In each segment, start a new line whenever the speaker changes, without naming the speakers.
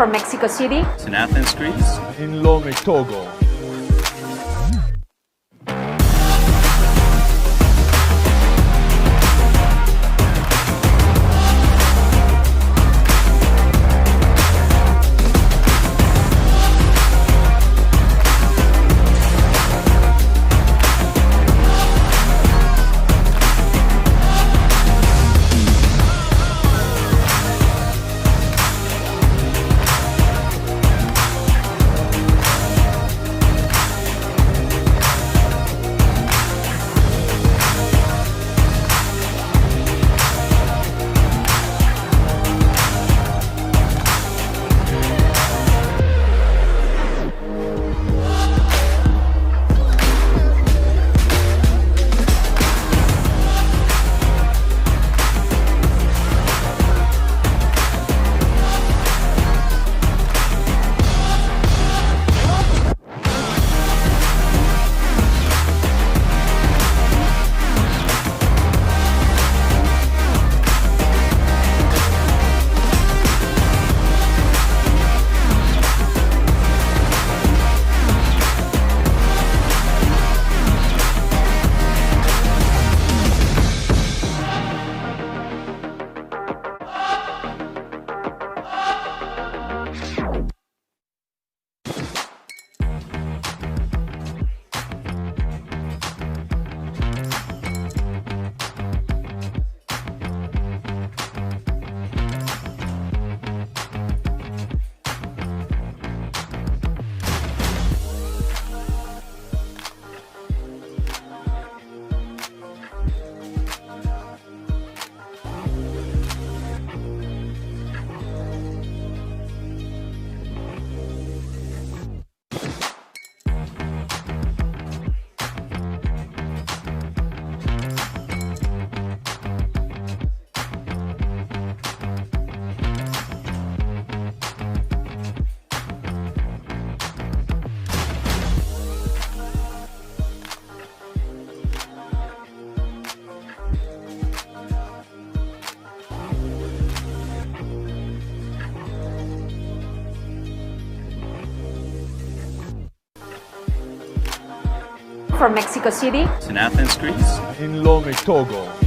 From Mexico City.
In Athens, Greece.
In Lome, Togo.
From Mexico City.
In Athens, Greece.
In Lome, Togo.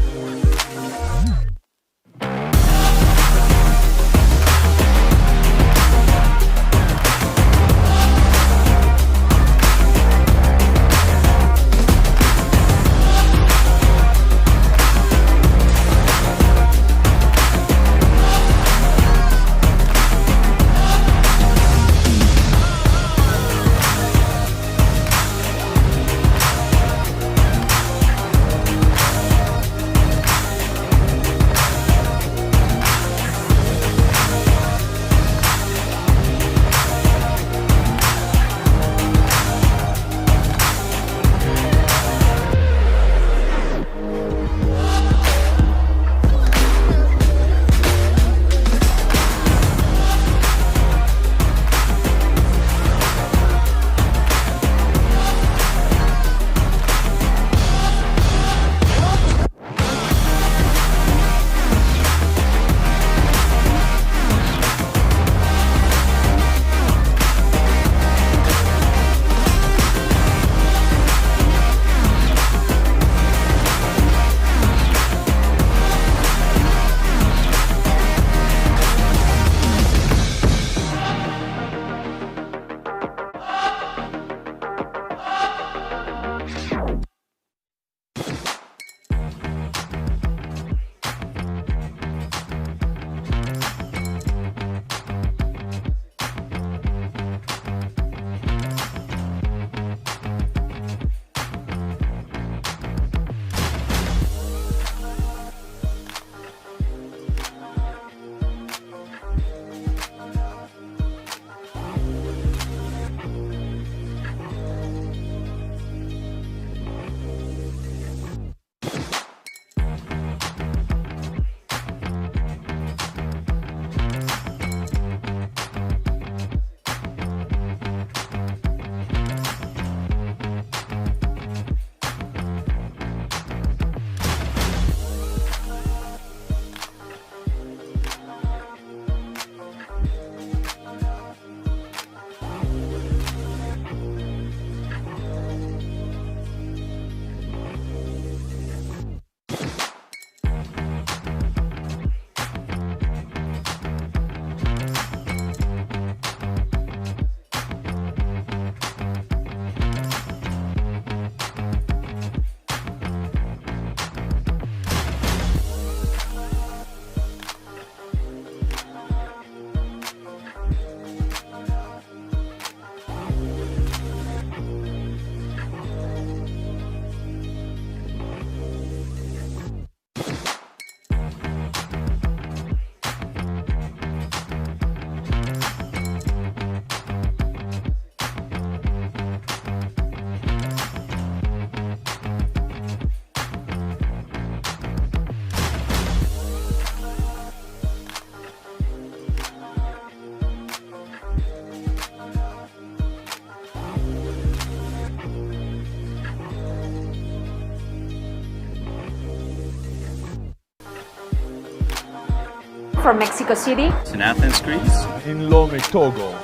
from Mexico City.
In Athens, Greece.
In Lome, Togo.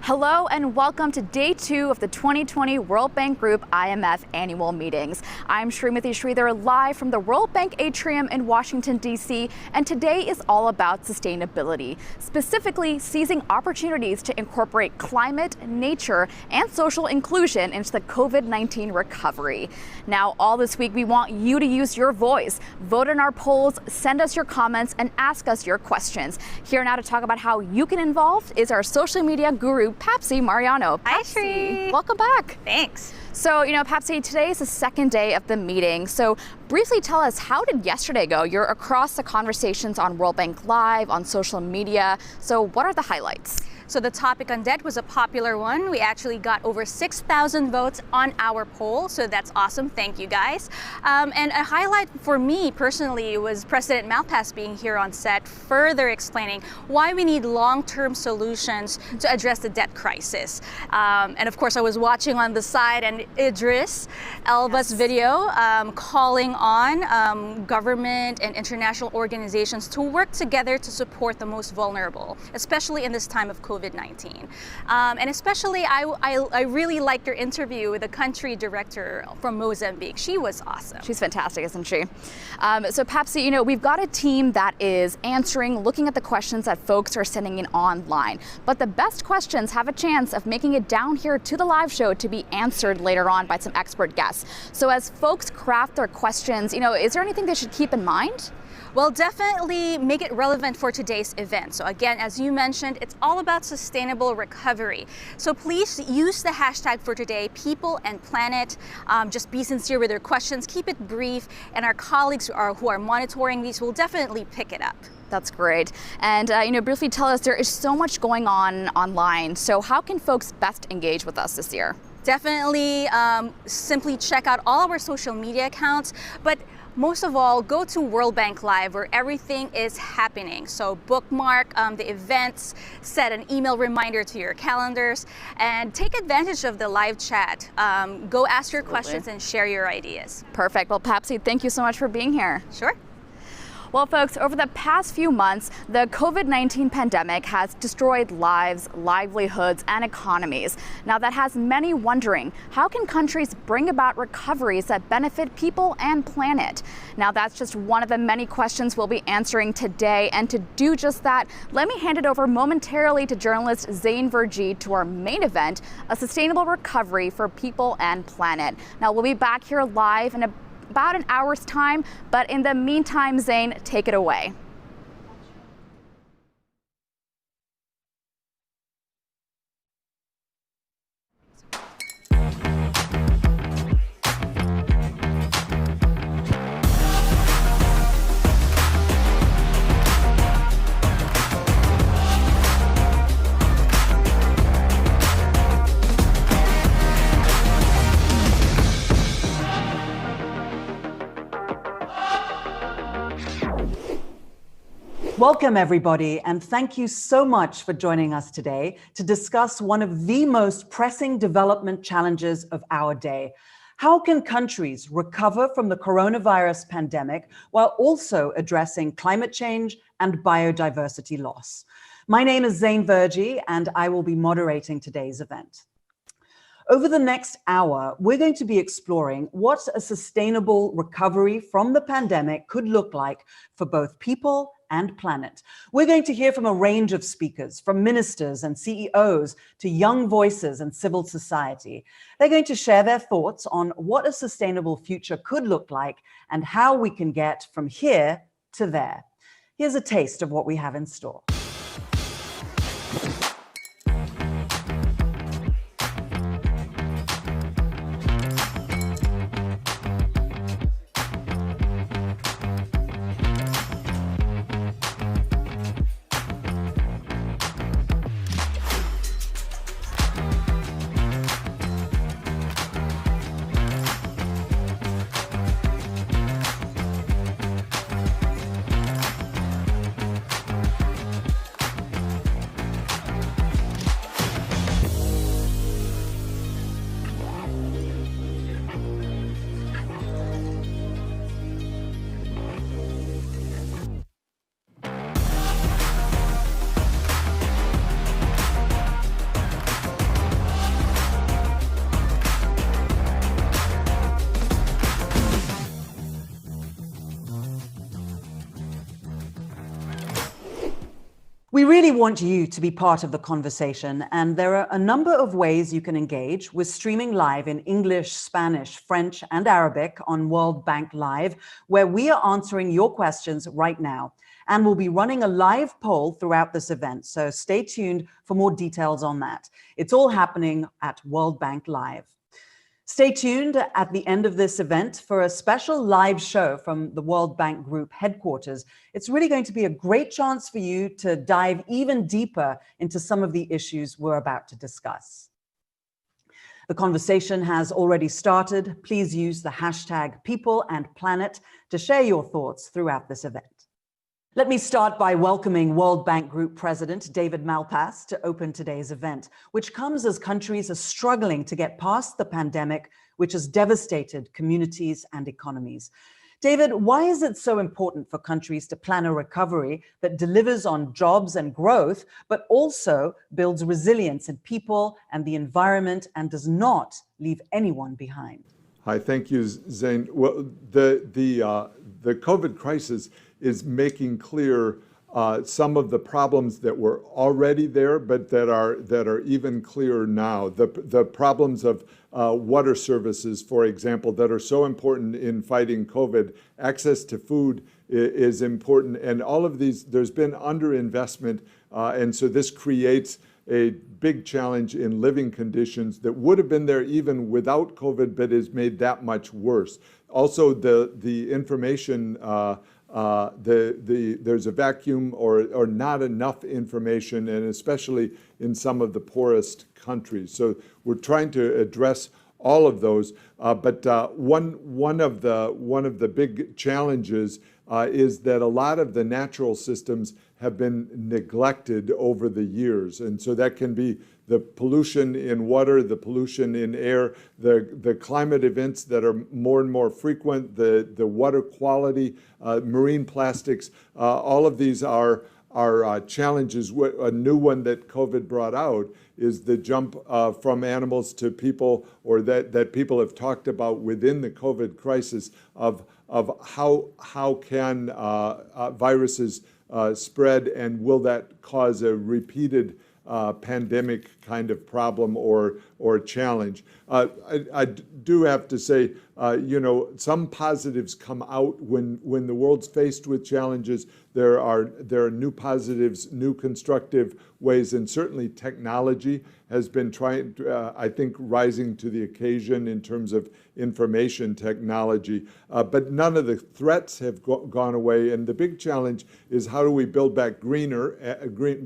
Hello and welcome to day 2 of the 2020 World Bank Group IMF annual meetings. I'm Srimati Sridhar live from the World Bank Atrium in Washington, D.C., and today is all about sustainability, specifically seizing opportunities to incorporate climate, nature, and social inclusion into the COVID-19 recovery. Now, all this week, we want you to use your voice, vote in our polls, send us your comments, and ask us your questions. Here now to talk about how you can involve is our social media guru, Papsi Mariano.
Hi, Shri.
Welcome back.
Thanks.
So, Papsi, today is the second day of the meeting. So briefly tell us, how did yesterday go? You're across the conversations on World Bank Live, on social media. So what are the highlights?
So the topic on debt was a popular one. We actually got over 6,000 votes on our poll, so that's awesome. Thank you, guys. And a highlight for me personally was President Malpass being here on set, further explaining why we need long-term solutions to address the debt crisis. And of course, I was watching on the side, and Idris Elba's video calling on government and international organizations to work together to support the most vulnerable, especially in this time of COVID-19. And especially, I really liked your interview with the country director from Mozambique. She was awesome.
She's fantastic, isn't she? So Papsi, we've got a team that is answering, looking at the questions that folks are sending in online. But the best questions have a chance of making it down here to the live show to be answered later on by some expert guests. So as folks craft their questions, is there anything they should keep in mind?
Well, definitely make it relevant for today's event. So again, as you mentioned, it's all about sustainable recovery. So please use the hashtag for today, people and planet. Just be sincere with your questions, keep it brief, and our colleagues who are monitoring these will definitely pick it up.
That's great. And briefly tell us, there is so much going on online. So how can folks best engage with us this year?
Definitely simply check out all our social media accounts, but most of all, go to World Bank Live where everything is happening. So bookmark the events, set an email reminder to your calendars, and take advantage of the live chat. Go ask your questions and share your ideas.
Perfect. Well, Papsi, thank you so much for being here.
Sure.
Well, folks, over the past few months, the COVID-19 pandemic has destroyed lives, livelihoods, and economies. Now, that has many wondering, how can countries bring about recoveries that benefit people and planet? Now, that's just one of the many questions we'll be answering today. And to do just that, let me hand it over momentarily to journalist Zain Verjee to our main event, a sustainable recovery for people and planet. Now, we'll be back here live in about an hour's time, but in the meantime, Zain, take it away.
Welcome, everybody, and thank you so much for joining us today to discuss one of the most pressing development challenges of our day. How can countries recover from the coronavirus pandemic while also addressing climate change and biodiversity loss? My name is Zain Verjee, and I will be moderating today's event. Over the next hour, we're going to be exploring what a sustainable recovery from the pandemic could look like for both people and planet. We're going to hear from a range of speakers, from ministers and CEOs to young voices and civil society. They're going to share their thoughts on what a sustainable future could look like and how we can get from here to there. Here's a taste of what we have in store. We really want you to be part of the conversation, and there are a number of ways you can engage. We're streaming live in English, Spanish, French, and Arabic on World Bank Live, where we are answering your questions right now. And we'll be running a live poll throughout this event, so stay tuned for more details on that. It's all happening at World Bank Live. Stay tuned at the end of this event for a special live show from the World Bank Group headquarters. It's really going to be a great chance for you to dive even deeper into some of the issues we're about to discuss. The conversation has already started. Please use the hashtag #PeopleAndPlanet to share your thoughts throughout this event. Let me start by welcoming World Bank Group President David Malpass to open today's event, which comes as countries are struggling to get past the pandemic, which has devastated communities and economies. David, why is it so important for countries to plan a recovery that delivers on jobs and growth, but also builds resilience in people and the environment and does not leave anyone behind?
Hi, thank you, Zain. Well, the COVID crisis is making clear some of the problems that were already there, but that are even clearer now. The problems of water services, for example, that are so important in fighting COVID. Access to food is important, and all of these, there's been underinvestment, and so this creates a big challenge in living conditions that would have been there even without COVID, but is made that much worse. Also, the information, there's a vacuum or not enough information, and especially in some of the poorest countries. So we're trying to address all of those, but one of the big challenges is that a lot of the natural systems have been neglected over the years, and so that can be the pollution in water, the pollution in air, the climate events that are more and more frequent, the water quality, marine plastics. All of these are challenges. A new one that COVID brought out is the jump from animals to people, or that people have talked about within the COVID crisis of how can viruses spread, and will that cause a repeated pandemic kind of problem or challenge. I do have to say, some positives come out when the world's faced with challenges. There are new positives, new constructive ways, and certainly technology has been I think, rising to the occasion in terms of information technology. But none of the threats have gone away, and the big challenge is how do we build back greener,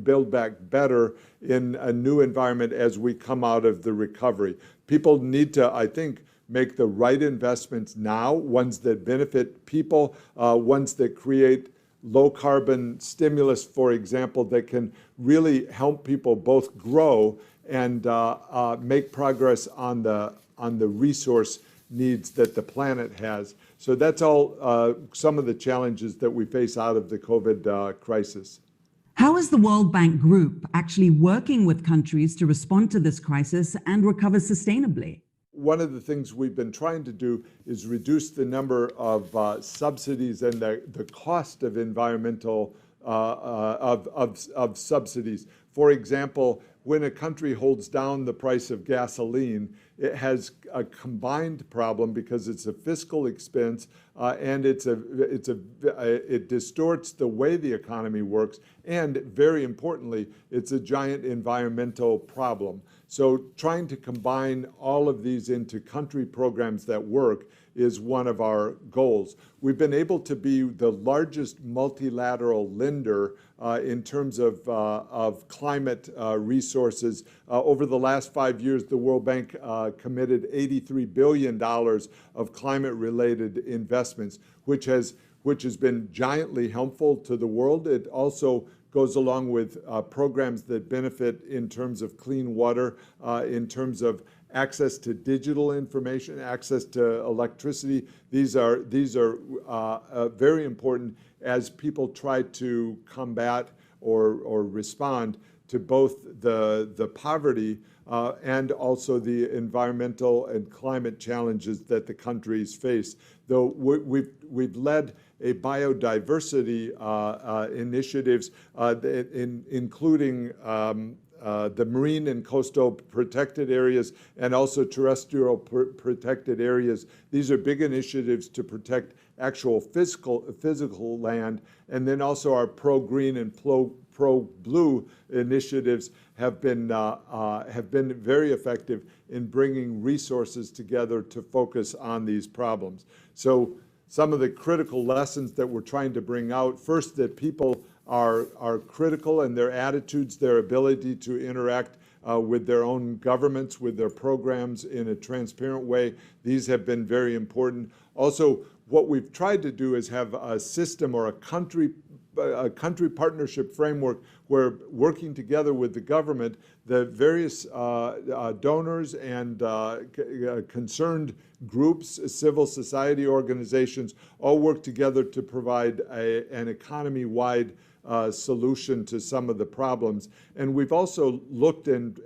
build back better in a new environment as we come out of the recovery. People need to, I think, make the right investments now, ones that benefit people, ones that create low carbon stimulus, for example, that can really help people both grow and make progress on the resource needs that the planet has. So that's all some of the challenges that we face out of the COVID crisis.
How is the World Bank Group actually working with countries to respond to this crisis and recover sustainably?
One of the things we've been trying to do is reduce the number of subsidies and the cost of environmental of subsidies. For example, when a country holds down the price of gasoline, it has a combined problem because it's a fiscal expense and it distorts the way the economy works, and very importantly, it's a giant environmental problem. So trying to combine all of these into country programs that work is one of our goals. We've been able to be the largest multilateral lender in terms of climate resources. Over the last 5 years, the World Bank committed $83 billion of climate-related investments, which has been giantly helpful to the world. It also goes along with programs that benefit in terms of clean water, in terms of access to digital information, access to electricity. These are very important as people try to combat or respond to both the poverty and also the environmental and climate challenges that the countries face. Though we've led a biodiversity initiatives, including the marine and coastal protected areas and also terrestrial protected areas. These are big initiatives to protect actual physical land, and then also our pro-green and pro-blue initiatives have been very effective in bringing resources together to focus on these problems. So some of the critical lessons that we're trying to bring out, first, that people are critical in their attitudes, their ability to interact with their own governments, with their programs in a transparent way. These have been very important. Also, what we've tried to do is have a system or a country partnership framework where, working together with the government, the various donors and concerned groups, civil society organizations, all work together to provide an economy-wide solution to some of the problems. And we've also looked and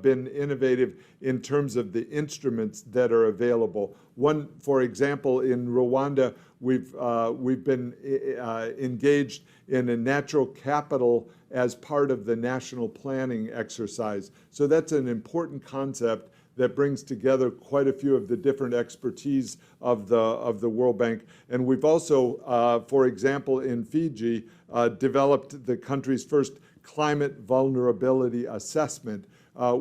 been innovative in terms of the instruments that are available. One, for example, in Rwanda, we've been engaged in a natural capital as part of the national planning exercise. So that's an important concept that brings together quite a few of the different expertise of the World Bank. And we've also, for example, in Fiji, developed the country's first climate vulnerability assessment,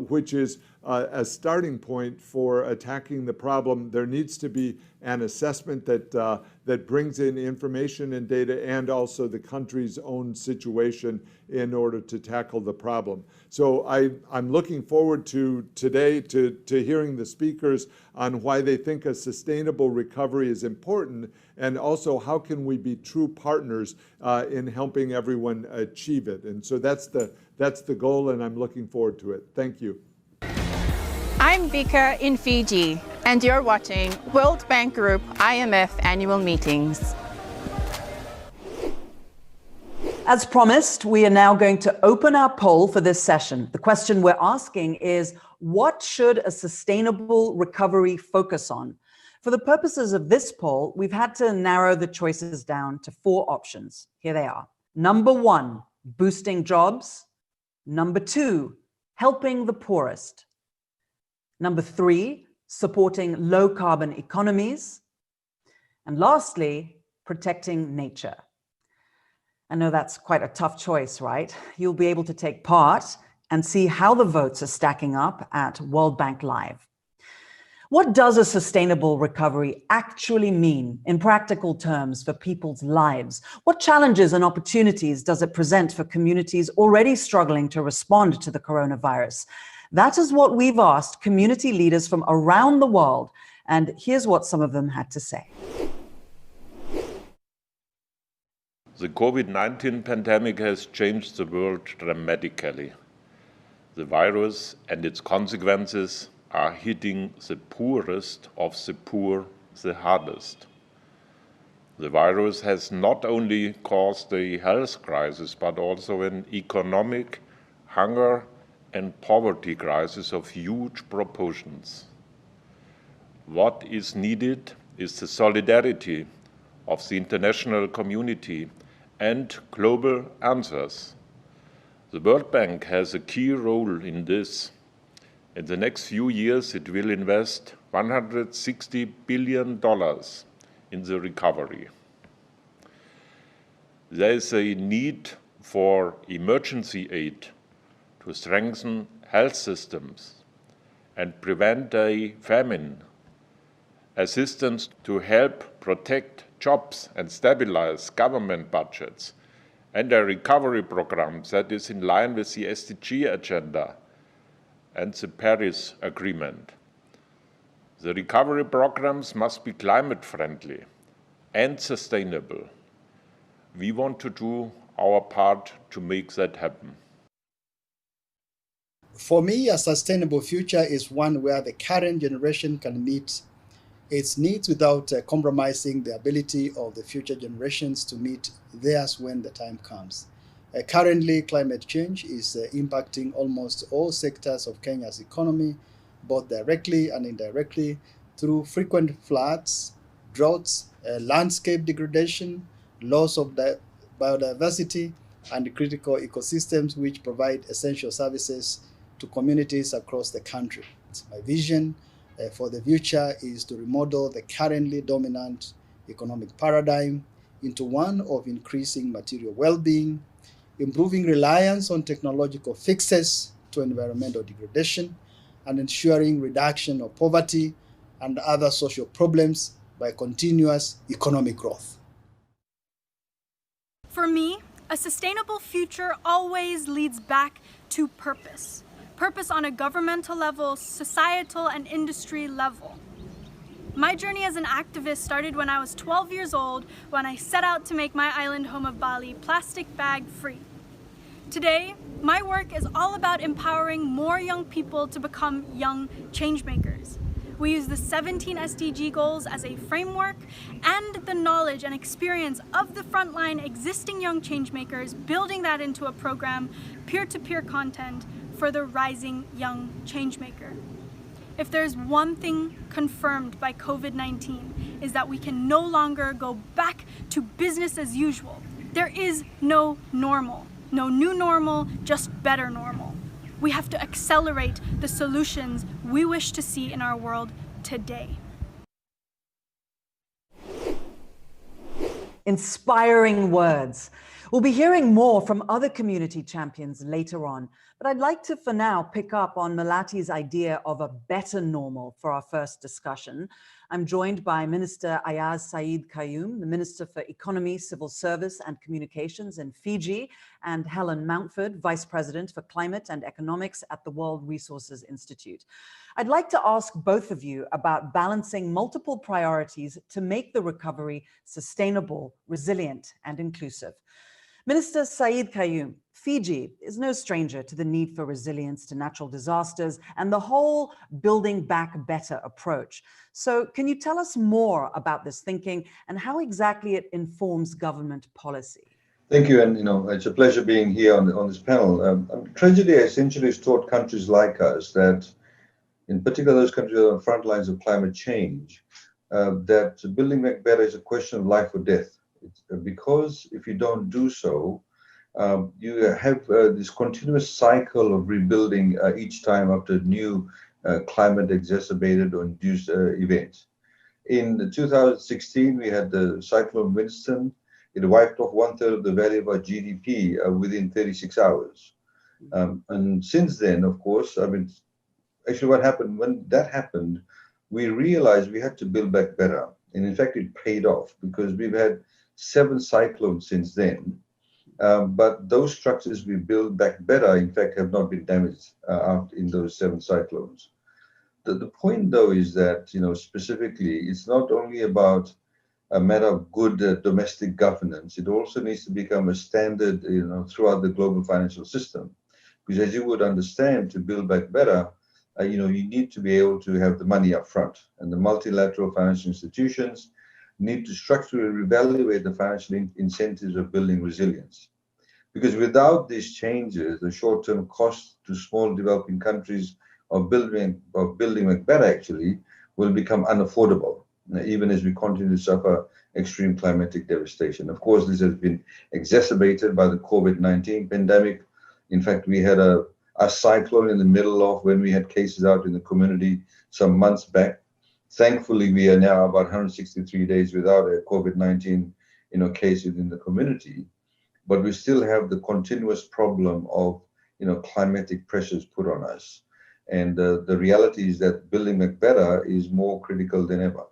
which is a starting point for attacking the problem. There needs to be an assessment that brings in information and data and also the country's own situation in order to tackle the problem. So I'm looking forward to today to hearing the speakers on why they think a sustainable recovery is important, and also how can we be true partners in helping everyone achieve it. And so that's the goal, and I'm looking forward to it. Thank you.
I'm Vika in Fiji, and you're watching World Bank Group IMF annual meetings.
As promised, we are now going to open our poll for this session. The question we're asking is, what should a sustainable recovery focus on? For the purposes of this poll, we've had to narrow the choices down to 4 options. Here they are. Number 1, boosting jobs. Number 2, helping the poorest. Number 3, supporting low carbon economies. And lastly, protecting nature. I know that's quite a tough choice, right? You'll be able to take part and see how the votes are stacking up at World Bank Live. What does a sustainable recovery actually mean in practical terms for people's lives? What challenges and opportunities does it present for communities already struggling to respond to the coronavirus? That is what we've asked community leaders from around the world, and here's what some of them had to say.
The COVID-19 pandemic has changed the world dramatically. The virus and its consequences are hitting the poorest of the poor the hardest. The virus has not only caused a health crisis, but also an economic, hunger, and poverty crisis of huge proportions. What is needed is the solidarity of the international community and global answers. The World Bank has a key role in this. In the next few years, it will invest $160 billion in the recovery. There is a need for emergency aid to strengthen health systems and prevent a famine, assistance to help protect jobs and stabilize government budgets, and a recovery program that is in line with the SDG agenda and the Paris Agreement. The recovery programs must be climate-friendly and sustainable. We want to do our part to make that happen.
For me, a sustainable future is one where the current generation can meet its needs without compromising the ability of the future generations to meet theirs when the time comes. Currently, climate change is impacting almost all sectors of Kenya's economy, both directly and indirectly, through frequent floods, droughts, landscape degradation, loss of biodiversity, and critical ecosystems which provide essential services to communities across the country. My vision for the future is to remodel the currently dominant economic paradigm into one of increasing material well-being, improving reliance on technological fixes to environmental degradation, and ensuring reduction of poverty and other social problems by continuous economic growth.
For me, a sustainable future always leads back to purpose. Purpose on a governmental level, societal and industry level. My journey as an activist started when I was 12 years old, when I set out to make my island home of Bali plastic bag free. Today, my work is all about empowering more young people to become young changemakers. We use the 17 SDG goals as a framework and the knowledge and experience of the frontline existing young changemakers, building that into a program, peer-to-peer content for the rising young changemaker. If there's one thing confirmed by COVID-19 is that we can no longer go back to business as usual. There is no normal, no new normal, just better normal. We have to accelerate the solutions we wish to see in our world today.
Inspiring words. We'll be hearing more from other community champions later on, but I'd like to, for now, pick up on Melati's idea of a better normal for our first discussion. I'm joined by Minister Ayaz Saeed Qayyum, the Minister for Economy, Civil Service and Communications in Fiji, and Helen Mountford, Vice President for Climate and Economics at the World Resources Institute. I'd like to ask both of you about balancing multiple priorities to make the recovery sustainable, resilient, and inclusive. Minister Saeed Qayyum, Fiji is no stranger to the need for resilience to natural disasters and the whole building back better approach. So can you tell us more about this thinking and how exactly it informs government policy?
Thank you, and it's a pleasure being here on this panel. Tragedy essentially has taught countries like us that, in particular those countries on the front lines of climate change, that building back better is a question of life or death. Because if you don't do so, you have this continuous cycle of rebuilding each time after new climate exacerbated or induced events. In 2016, we had the cyclone Winston. It wiped off 1/3 of the value of our GDP within 36 hours. And since then, of course, actually what happened, when that happened, we realized we had to build back better. And in fact, it paid off because we've had 7 cyclones since then. But those structures we build back better, in fact, have not been damaged in those 7 cyclones. The point, though, is that, specifically, it's not only about a matter of good domestic governance. It also needs to become a standard, throughout the global financial system. Because as you would understand, to build back better, you need to be able to have the money up front. And the multilateral financial institutions need to structurally reevaluate the financial incentives of building resilience. Because without these changes, the short-term cost to small developing countries of building back better actually will become unaffordable, even as we continue to suffer extreme climatic devastation. Of course, this has been exacerbated by the COVID-19 pandemic. In fact, we had a cyclone in the middle of when we had cases out in the community some months back. Thankfully, we are now about 163 days without a COVID-19 case within the community. But we still have the continuous problem of climatic pressures put on us. And the reality is that building back better is more critical than ever.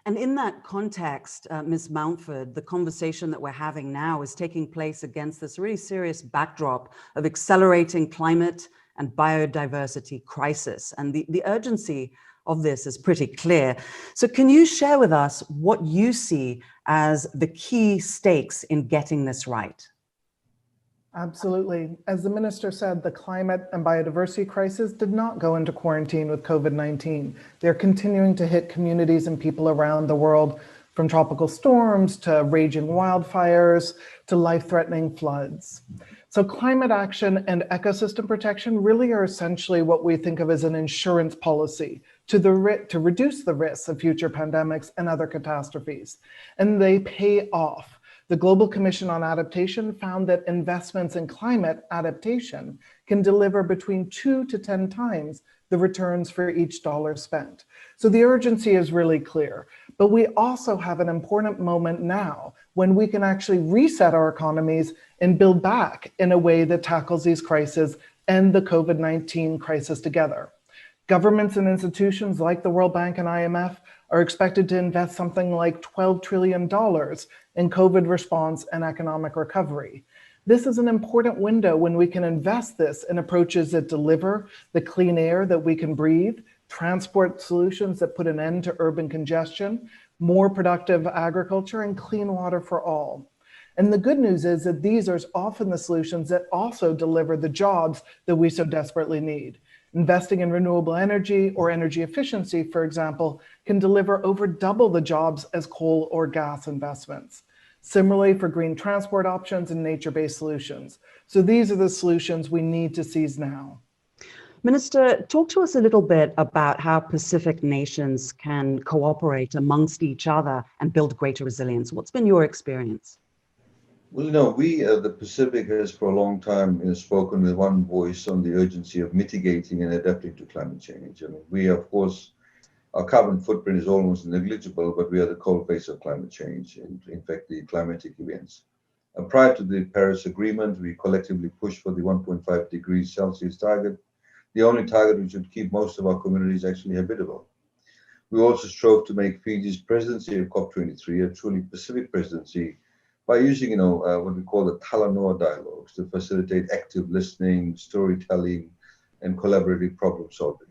And in that context, Ms. Mountford, the conversation that we're having now is taking place against this really serious backdrop of accelerating climate and biodiversity crisis. And the urgency of this is pretty clear. So can you share with us what you see as the key stakes in getting this right?
Absolutely. As the minister said, the climate and biodiversity crisis did not go into quarantine with COVID-19. They're continuing to hit communities and people around the world, from tropical storms to raging wildfires to life-threatening floods. So climate action and ecosystem protection really are essentially what we think of as an insurance policy to reduce the risks of future pandemics and other catastrophes. And they pay off. The Global Commission on Adaptation found that investments in climate adaptation can deliver between 2 to 10 times the returns for each dollar spent. So the urgency is really clear, but we also have an important moment now when we can actually reset our economies and build back in a way that tackles these crises and the COVID-19 crisis together. Governments and institutions like the World Bank and IMF are expected to invest something like $12 trillion in COVID response and economic recovery. This is an important window when we can invest this in approaches that deliver the clean air that we can breathe, transport solutions that put an end to urban congestion, more productive agriculture, and clean water for all. And the good news is that these are often the solutions that also deliver the jobs that we so desperately need. Investing in renewable energy or energy efficiency, for example, can deliver over double the jobs as coal or gas investments. Similarly for green transport options and nature-based solutions. So these are the solutions we need to seize now.
Minister, talk to us a little bit about how Pacific nations can cooperate amongst each other and build greater resilience. What's been your experience?
Well, we, the Pacific, has for a long time spoken with one voice on the urgency of mitigating and adapting to climate change. I mean, we, of course, our carbon footprint is almost negligible, but we are the cold face of climate change, and in fact, the climatic events. Prior to the Paris Agreement, we collectively pushed for the 1.5 degrees Celsius target, the only target which would keep most of our communities actually habitable. We also strove to make Fiji's presidency of COP23 a truly Pacific presidency by using, what we call the Talanoa dialogues to facilitate active listening, storytelling, and collaborative problem solving.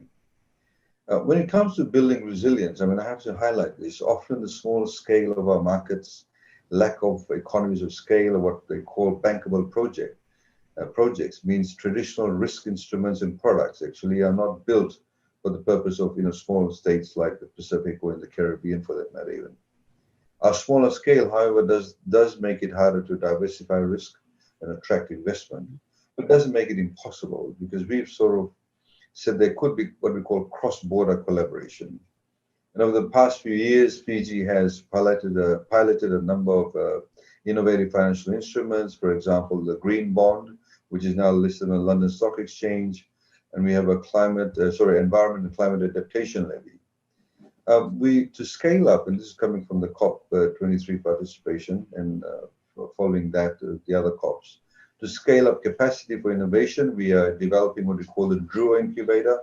When it comes to building resilience, I have to highlight this. Often the small scale of our markets, lack of economies of scale, or what they call bankable projects, means traditional risk instruments and products actually are not built for the purpose of small states like the Pacific or in the Caribbean, for that matter even. Our smaller scale, however, does make it harder to diversify risk and attract investment, but doesn't make it impossible, because we've sort of said there could be what we call cross-border collaboration. And over the past few years, Fiji has piloted a number of innovative financial instruments, for example, the Green Bond, which is now listed on the London Stock Exchange, and we have a environment and climate adaptation levy. To scale up, and this is coming from the COP23 participation, and following that, the other COPs. To scale up capacity for innovation, we are developing what we call the DRUA incubator,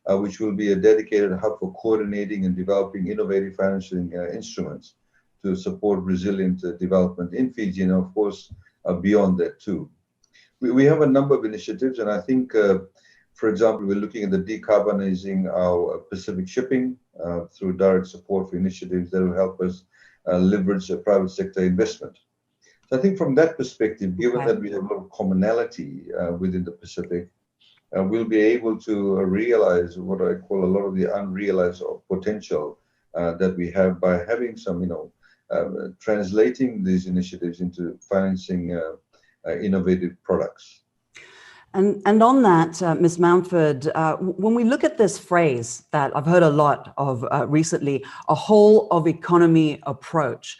which will be a dedicated hub for coordinating and developing innovative financial instruments to support resilient development in Fiji, and of course, beyond that too. We have a number of initiatives, and I think, for example, we're looking at the decarbonizing our Pacific shipping through direct support for initiatives that will help us leverage private sector investment. So I think from that perspective, given that we have a lot of commonality within the Pacific, we'll be able to realize what I call a lot of the unrealized potential that we have by having some, translating these initiatives into financing innovative products.
And on that, Ms. Mountford, when we look at this phrase that I've heard a lot of recently, a whole of economy approach,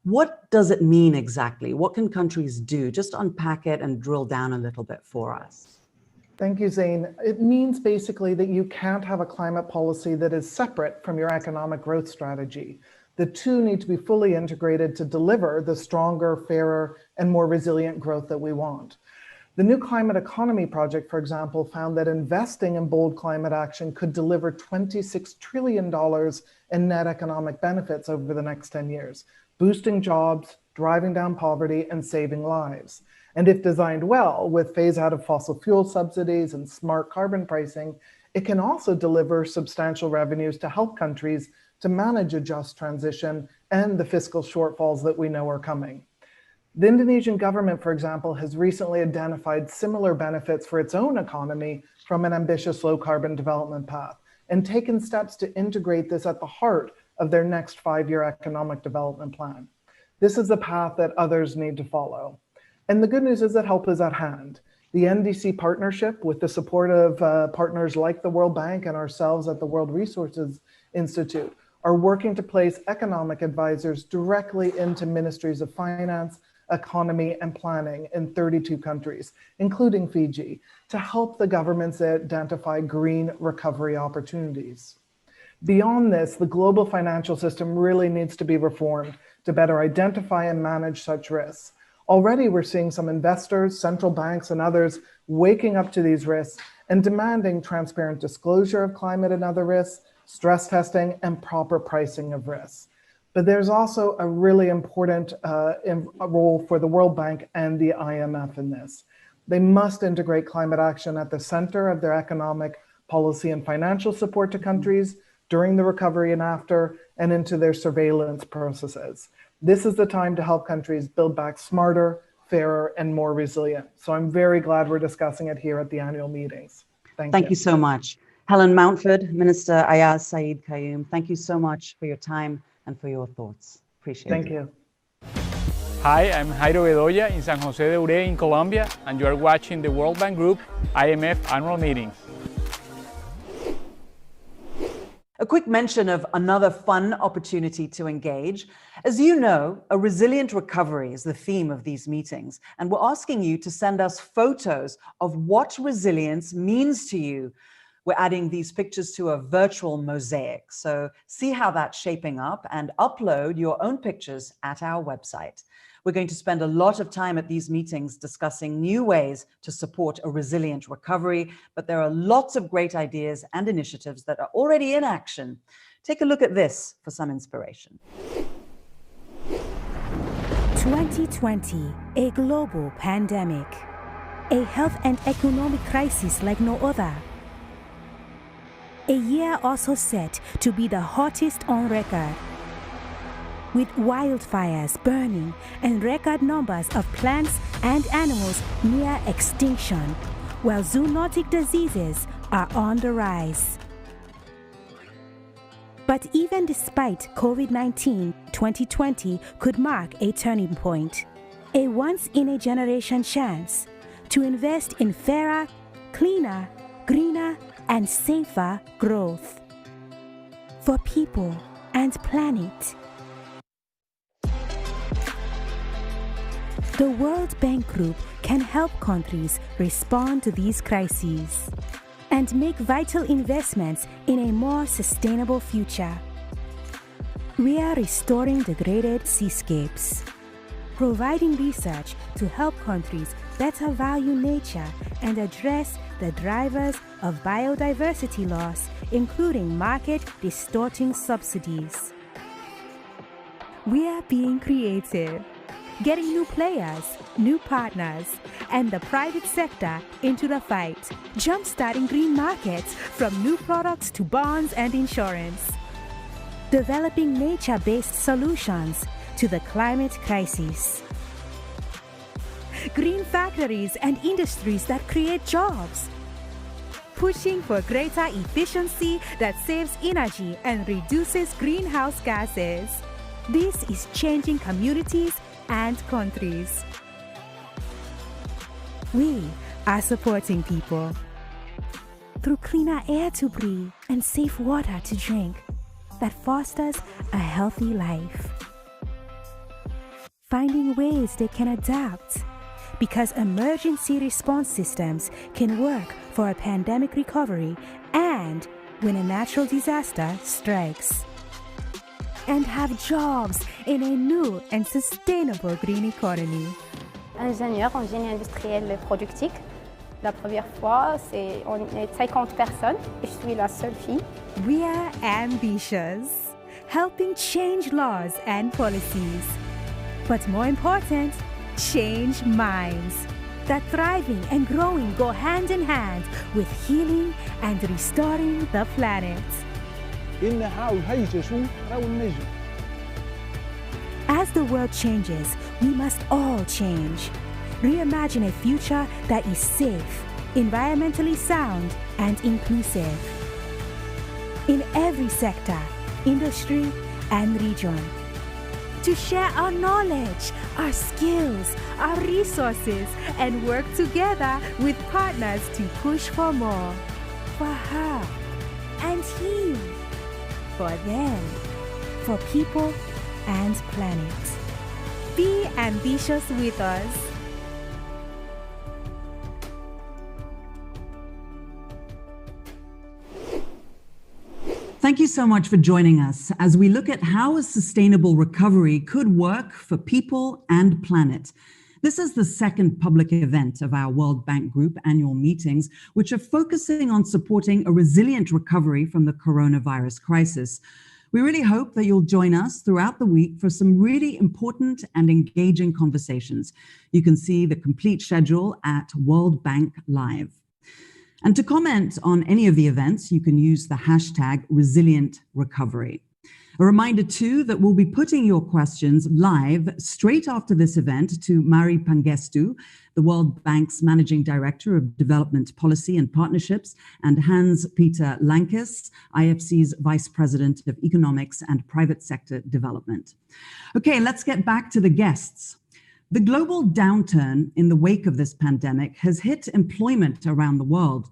what does it mean exactly? What can countries do? Just unpack it and drill down a little bit for us.
Thank you, Zain. It means basically that you can't have a climate policy that is separate from your economic growth strategy. The two need to be fully integrated to deliver the stronger, fairer, and more resilient growth that we want. The New Climate Economy Project, for example, found that investing in bold climate action could deliver $26 trillion in net economic benefits over the next 10 years, boosting jobs, driving down poverty, and saving lives. And if designed well, with phase out of fossil fuel subsidies and smart carbon pricing, it can also deliver substantial revenues to help countries to manage a just transition and the fiscal shortfalls that we know are coming. The Indonesian government, for example, has recently identified similar benefits for its own economy from an ambitious low-carbon development path and taken steps to integrate this at the heart of their next 5-year economic development plan. This is a path that others need to follow. And the good news is that help is at hand. The NDC partnership, with the support of partners like the World Bank and ourselves at the World Resources Institute, are working to place economic advisors directly into ministries of finance, economy, and planning in 32 countries, including Fiji, to help the governments identify green recovery opportunities. Beyond this, the global financial system really needs to be reformed to better identify and manage such risks. Already we're seeing some investors, central banks, and others waking up to these risks and demanding transparent disclosure of climate and other risks, stress testing, and proper pricing of risks. But there's also a really important role for the World Bank and the IMF in this. They must integrate climate action at the center of their economic policy and financial support to countries during the recovery and after, and into their surveillance processes. This is the time to help countries build back smarter, fairer, and more resilient. So I'm very glad we're discussing it here at the annual meetings. Thank you so
much. Helen Mountford, Minister Ayaz Saeed Qayyum, thank you so much for your time and for your thoughts. Appreciate it.
Thank you.
Hi, I'm Jairo Bedoya in San Jose de Ure in Colombia, and you are watching the World Bank Group IMF annual meetings.
A quick mention of another fun opportunity to engage. As you know, a resilient recovery is the theme of these meetings, and we're asking you to send us photos of what resilience means to you. We're adding these pictures to a virtual mosaic. So see how that's shaping up and upload your own pictures at our website. We're going to spend a lot of time at these meetings discussing new ways to support a resilient recovery, but there are lots of great ideas and initiatives that are already in action. Take a look at this for some inspiration.
2020, a global pandemic, a health and economic crisis like no other. A year also set to be the hottest on record, with wildfires burning and record numbers of plants and animals near extinction, while zoonotic diseases are on the rise. But even despite COVID-19, 2020 could mark a turning point, a once-in-a-generation chance to invest in fairer, cleaner, greener, and safer growth for people and planet. The World Bank Group can help countries respond to these crises and make vital investments in a more sustainable future. We are restoring degraded seascapes, providing research to help countries better value nature and address the drivers of biodiversity loss, including market-distorting subsidies. We are being creative, getting new players, new partners, and the private sector into the fight, jump-starting green markets from new products to bonds and insurance. developing nature-based solutions to the climate crisis. Green factories and industries that create jobs. Pushing for greater efficiency that saves energy and reduces greenhouse gases. This is changing communities and countries. We are supporting people through cleaner air to breathe and safe water to drink that fosters a healthy life. Finding ways they can adapt, because emergency response systems can work for a pandemic recovery and when a natural disaster strikes. And have jobs in a new and sustainable green economy.
Ingénieur en génie industriel productique. La première fois, on est 50 personnes et je suis la seule fille.
We are ambitious, helping change laws and policies. But more important, change minds. That thriving and growing go hand in hand with healing and restoring the planet. As the world changes, we must all change. Reimagine a future that is safe, environmentally sound, and inclusive. In every sector, industry, and region. To share our knowledge, our skills, our resources, and work together with partners to push for more. For her and him. For them. For people and planet. Be ambitious with us.
Thank you so much for joining us as we look at how a sustainable recovery could work for people and planet. This is the second public event of our World Bank Group annual meetings, which are focusing on supporting a resilient recovery from the coronavirus crisis. We really hope that you'll join us throughout the week for some really important and engaging conversations. You can see the complete schedule at World Bank Live. And to comment on any of the events, you can use the hashtag #ResilientRecovery. A reminder too that we'll be putting your questions live straight after this event to Mari Pangestu, the World Bank's Managing Director of Development Policy and Partnerships, and Hans-Peter Lankes, IFC's Vice President of Economics and Private Sector Development. Okay, let's get back to the guests. The global downturn in the wake of this pandemic has hit employment around the world.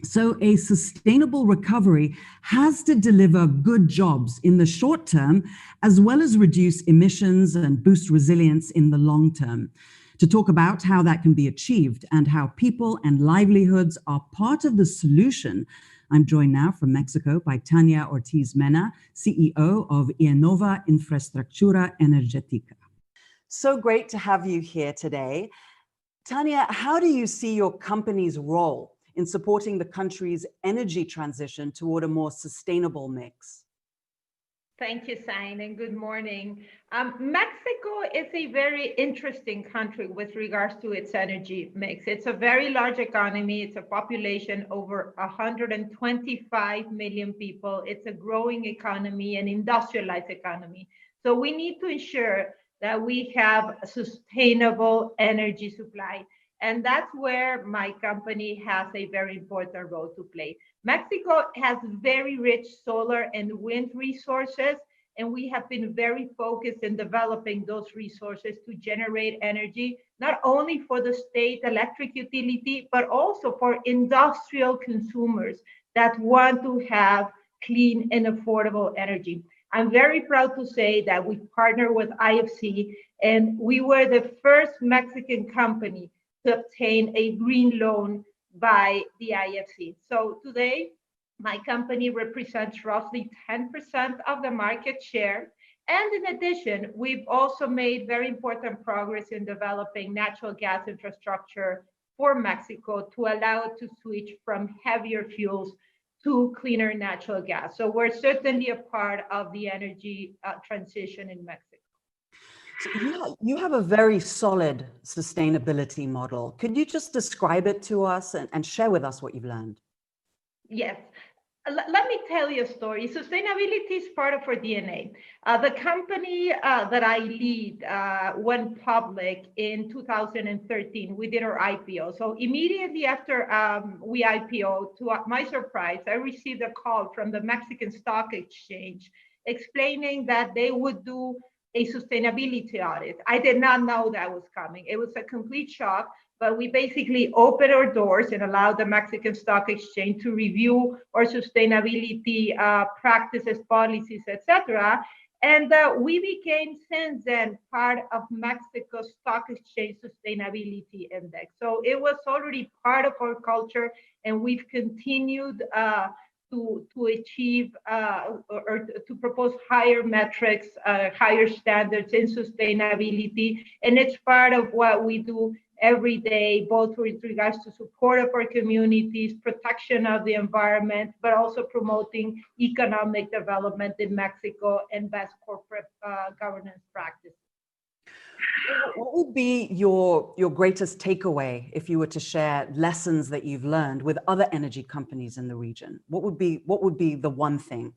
So a sustainable recovery has to deliver good jobs in the short term, as well as reduce emissions and boost resilience in the long term. To talk about how that can be achieved and how people and livelihoods are part of the solution, I'm joined now from Mexico by Tania Ortiz Mena, CEO of Innova Infraestructura Energética. So great to have you here today. Tania, how do you see your company's role in supporting the country's energy transition toward a more sustainable mix?
Thank you, Sain, and good morning. Mexico is a very interesting country with regards to its energy mix. It's a very large economy. It's a population over 125 million people. It's a growing economy, an industrialized economy. So we need to ensure that we have a sustainable energy supply. And that's where my company has a very important role to play. Mexico has very rich solar and wind resources, and we have been very focused in developing those resources to generate energy, not only for the state electric utility, but also for industrial consumers that want to have clean and affordable energy. I'm very proud to say that we partner with IFC, and we were the first Mexican company to obtain a green loan by the IFC. So today, my company represents roughly 10% of the market share. And in addition, we've also made very important progress in developing natural gas infrastructure for Mexico to allow it to switch from heavier fuels to cleaner natural gas. So we're certainly a part of the energy transition in Mexico.
So you have a very solid sustainability model. Could you just describe it to us and share with us what you've learned?
Yes. let me tell you a story. Sustainability is part of our DNA. The company that I lead went public in 2013. We did our IPO. So immediately after we IPO, to my surprise, I received a call from the Mexican Stock Exchange explaining that they would do a sustainability audit. I did not know that was coming. It was a complete shock. But we basically opened our doors and allowed the Mexican Stock Exchange to review our sustainability practices, policies, etc. And we became since then part of Mexico's Stock Exchange Sustainability Index. So it was already part of our culture, and we've continued to achieve or to propose higher metrics, higher standards in sustainability. And it's part of what we do every day, both with regards to support of our communities, protection of the environment, but also promoting economic development in Mexico and best corporate governance practices.
What would be your greatest takeaway if you were to share lessons that you've learned with other energy companies in the region? What would be the one thing?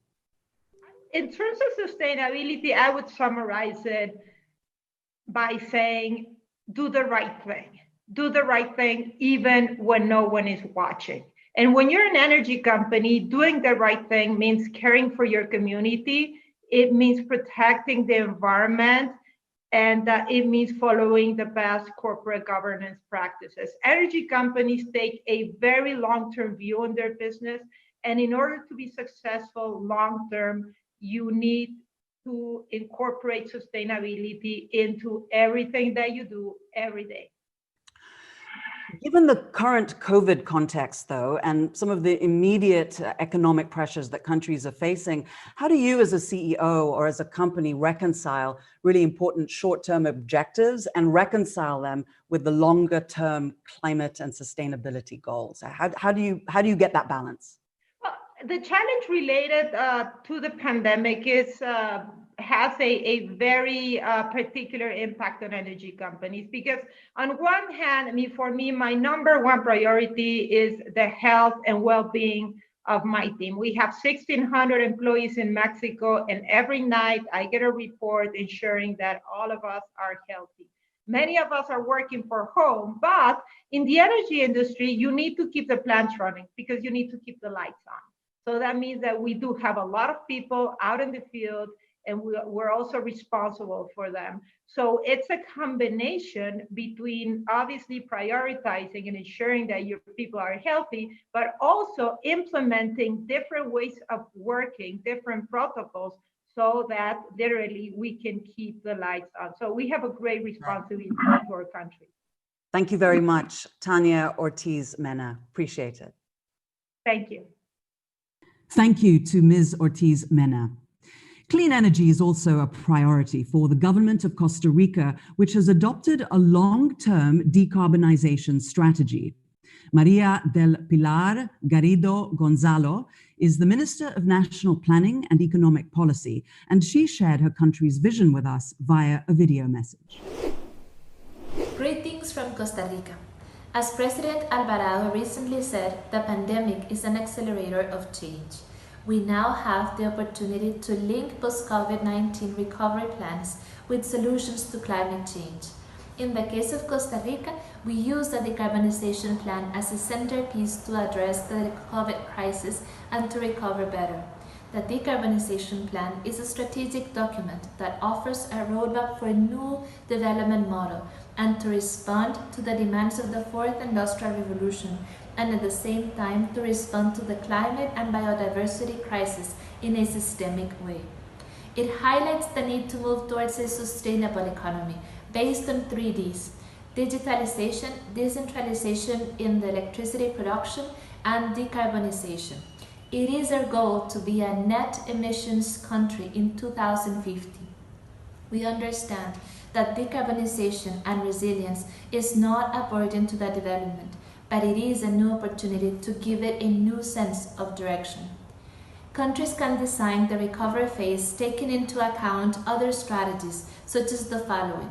In terms of sustainability, I would summarize it by saying, do the right thing. Do the right thing even when no one is watching. And when you're an energy company, doing the right thing means caring for your community. It means protecting the environment, and it means following the best corporate governance practices. Energy companies take a very long-term view on their business, and in order to be successful long-term, you need to incorporate sustainability into everything that you do every day.
Given the current COVID context, though, and some of the immediate economic pressures that countries are facing, how do you as a CEO or as a company reconcile really important short-term objectives and reconcile them with the longer-term climate and sustainability goals? How do you get that balance?
The challenge related to the pandemic has a very particular impact on energy companies, because on one hand, for me, my number one priority is the health and well-being of my team. We have 1,600 employees in Mexico, and every night I get a report ensuring that all of us are healthy. Many of us are working from home, but in the energy industry, you need to keep the plants running because you need to keep the lights on. So that means that we do have a lot of people out in the field, and we're also responsible for them. So it's a combination between obviously prioritizing and ensuring that your people are healthy, but also implementing different ways of working, different protocols, so that literally we can keep the lights on. So we have a great responsibility to our country.
Thank you very much, Tania Ortiz Mena. Appreciate it.
Thank you.
Thank you to Ms. Ortiz Mena. Clean energy is also a priority for the government of Costa Rica, which has adopted a long-term decarbonization strategy. Maria del Pilar Garrido Gonzalo is the Minister of National Planning and Economic Policy, and she shared her country's vision with us via a video message.
Greetings from Costa Rica. As President Alvarado recently said, the pandemic is an accelerator of change. We now have the opportunity to link post-COVID-19 recovery plans with solutions to climate change. In the case of Costa Rica, we use the decarbonization plan as a centerpiece to address the COVID crisis and to recover better. The decarbonization plan is a strategic document that offers a roadmap for a new development model and to respond to the demands of the fourth industrial revolution, and at the same time to respond to the climate and biodiversity crisis in a systemic way. It highlights the need to move towards a sustainable economy based on 3 Ds: digitalization, decentralization in the electricity production, and decarbonization. It is our goal to be a net emissions country in 2050. We understand that decarbonization and resilience is not a burden to the development, but it is a new opportunity to give it a new sense of direction. Countries can design the recovery phase taking into account other strategies, such as the following: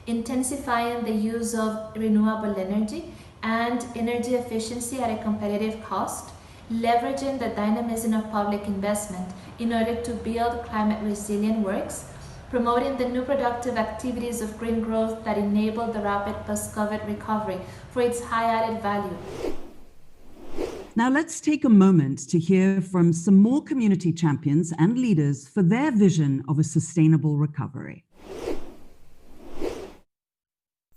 intensifying the use of renewable energy and energy efficiency at a competitive cost, leveraging the dynamism of public investment in order to build climate-resilient works, promoting the new productive activities of green growth that enable the rapid post-COVID recovery for its high added value.
Now let's take a moment to hear from some more community champions and leaders for their vision of a sustainable recovery.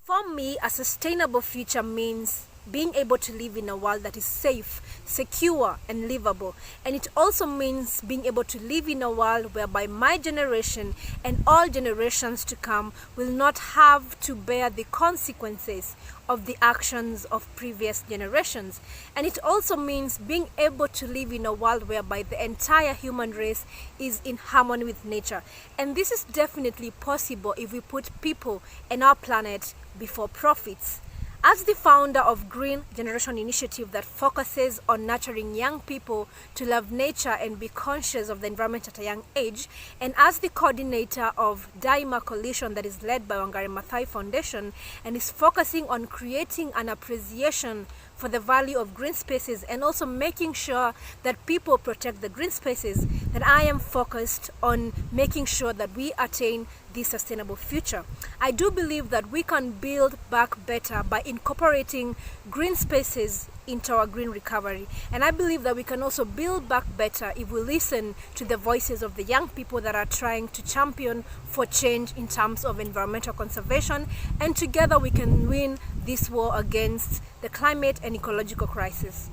For me, a sustainable future means being able to live in a world that is safe, secure, and livable. And it also means being able to live in a world whereby my generation and all generations to come will not have to bear the consequences of the actions of previous generations. And it also means being able to live in a world whereby the entire human race is in harmony with nature. And this is definitely possible if we put people and our planet before profits. As the founder of Green Generation Initiative that focuses on nurturing young people to love nature and be conscious of the environment at a young age, and as the coordinator of Daima Coalition that is led by Wangari Maathai Foundation and is focusing on creating an appreciation for the value of green spaces and also making sure that people protect the green spaces, that I am focused on making sure that we attain this sustainable future. I do believe that we can build back better by incorporating green spaces into our green recovery. And I believe that we can also build back better if we listen to the voices of the young people that are trying to champion for change in terms of environmental conservation. And together we can win this war against the climate and ecological crisis.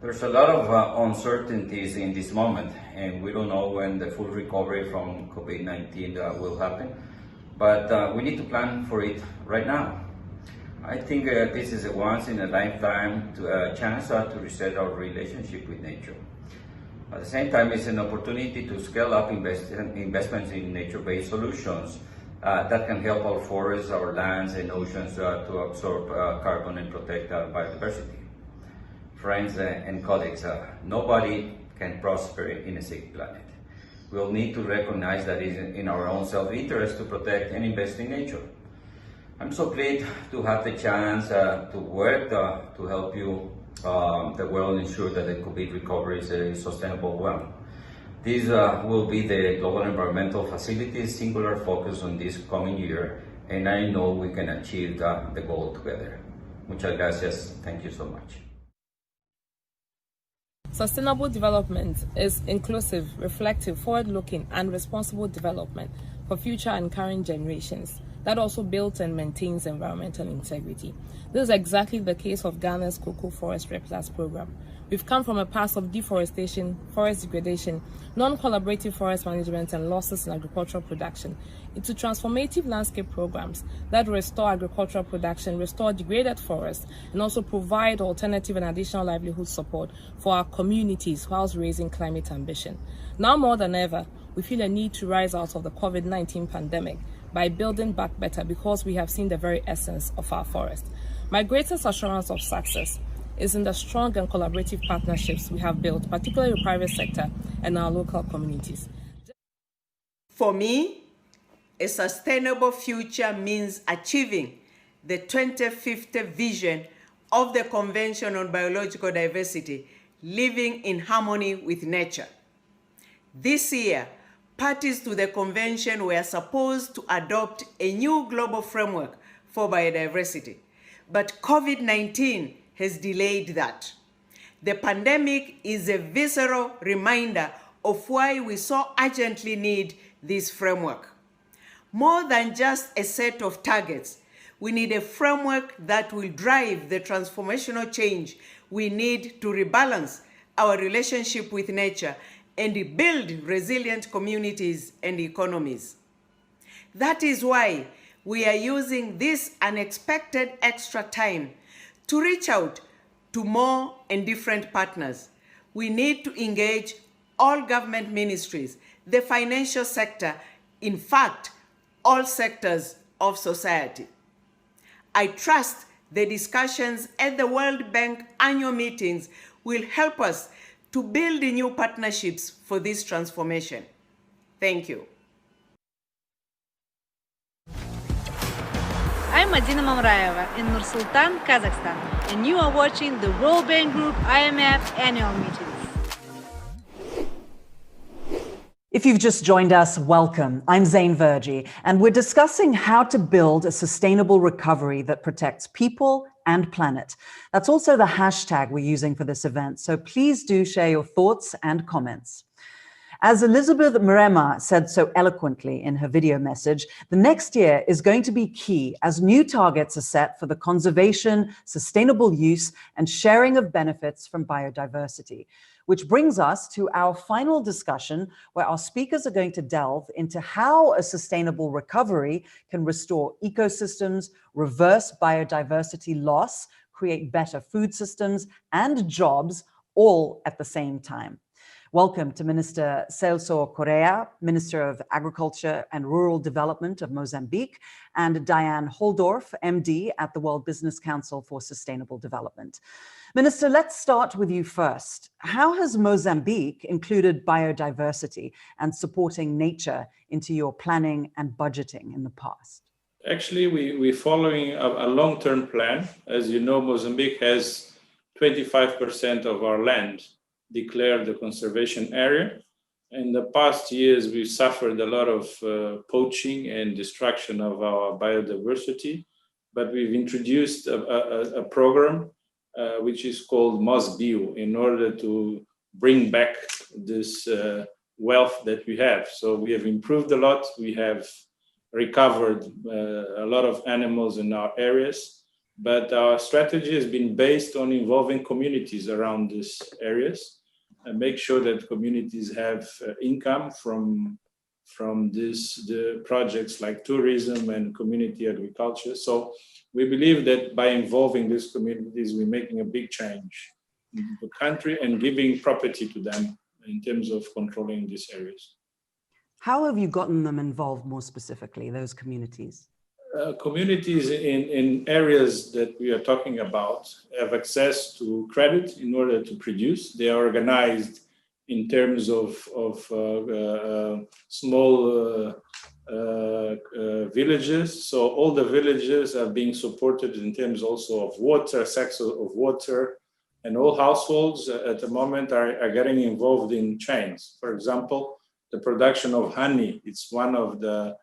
There's a lot of uncertainties in this moment, and we don't know when the full recovery from COVID-19 will happen, but we need to plan for it right now. I think this is a once-in-a-lifetime chance to reset our relationship with nature. At the same time, it's an opportunity to scale up investments in nature-based solutions that can help our forests, our lands, and oceans to absorb carbon and protect biodiversity. Friends and colleagues, nobody can prosper in a sick planet. We'll need to recognize that it's in our own self-interest to protect and invest in nature. I'm so pleased to have the chance to work to help you, the world, ensure that the COVID recovery is a sustainable one. This will be the Global Environmental Facility's singular focus on this coming year, and I know we can achieve the goal together. Muchas gracias. Thank you so much.
Sustainable development is inclusive, reflective, forward-looking, and responsible development for future and current generations that also builds and maintains environmental integrity. This is exactly the case of Ghana's Cocoa Forest Replas program. We've come from a past of deforestation, forest degradation, non-collaborative forest management, and losses in agricultural production into transformative landscape programs that restore agricultural production, restore degraded forests, and also provide alternative and additional livelihood support for our communities whilst raising climate ambition. Now more than ever, we feel a need to rise out of the COVID-19 pandemic by building back better because we have seen the very essence of our forest. My greatest assurance of success is in the strong and collaborative partnerships we have built, particularly with the private sector and our local communities.
For me, a sustainable future means achieving the 2050 vision of the Convention on Biological Diversity, living in harmony with nature. This year, parties to the convention were supposed to adopt a new global framework for biodiversity, but COVID-19 has delayed that. The pandemic is a visceral reminder of why we so urgently need this framework. More than just a set of targets, we need a framework that will drive the transformational change we need to rebalance our relationship with nature and build resilient communities and economies. That is why we are using this unexpected extra time to reach out to more and different partners. We need to engage all government ministries, the financial sector, in fact, all sectors of society. I trust the discussions at the World Bank annual meetings will help us to build new partnerships for this transformation. Thank you.
I'm Madina Mamraeva in Nur-Sultan, Kazakhstan.
and you are watching the World Bank Group IMF annual meetings.
If you've just joined us, welcome. I'm Zain Verji, and we're discussing how to build a sustainable recovery that protects people and planet. That's also the hashtag we're using for this event, so please do share your thoughts and comments. As Elizabeth Mrema said so eloquently in her video message, the next year is going to be key as new targets are set for the conservation, sustainable use, and sharing of benefits from biodiversity. Which brings us to our final discussion, where our speakers are going to delve into how a sustainable recovery can restore ecosystems, reverse biodiversity loss, create better food systems and jobs, all at the same time. Welcome to Minister Celso Correa, Minister of Agriculture and Rural Development of Mozambique, and Diane Holdorf, MD at the World Business Council for Sustainable Development. Minister, let's start with you first. How has Mozambique included biodiversity and supporting nature into your planning and budgeting in the past?
Actually, we're following a long-term plan. As you know, Mozambique has 25% of our land declared the conservation area. In the past years, we suffered a lot of poaching and destruction of our biodiversity, but we've introduced a program which is called MozBio in order to bring back this wealth that we have. So we have improved a lot. We have recovered a lot of animals in our areas, but our strategy has been based on involving communities around these areas and make sure that communities have income from the projects like tourism and community agriculture. So we believe that by involving these communities, we're making a big change in the country and giving property to them in terms of controlling these areas.
How have you gotten them involved more specifically, those communities?
Communities in areas that we are talking about have access to credit in order to produce. They are organized in terms of small villages. So all the villages are being supported in terms also of water, access of water, and all households at the moment are getting involved in chains. For example, the production of honey, it's one of the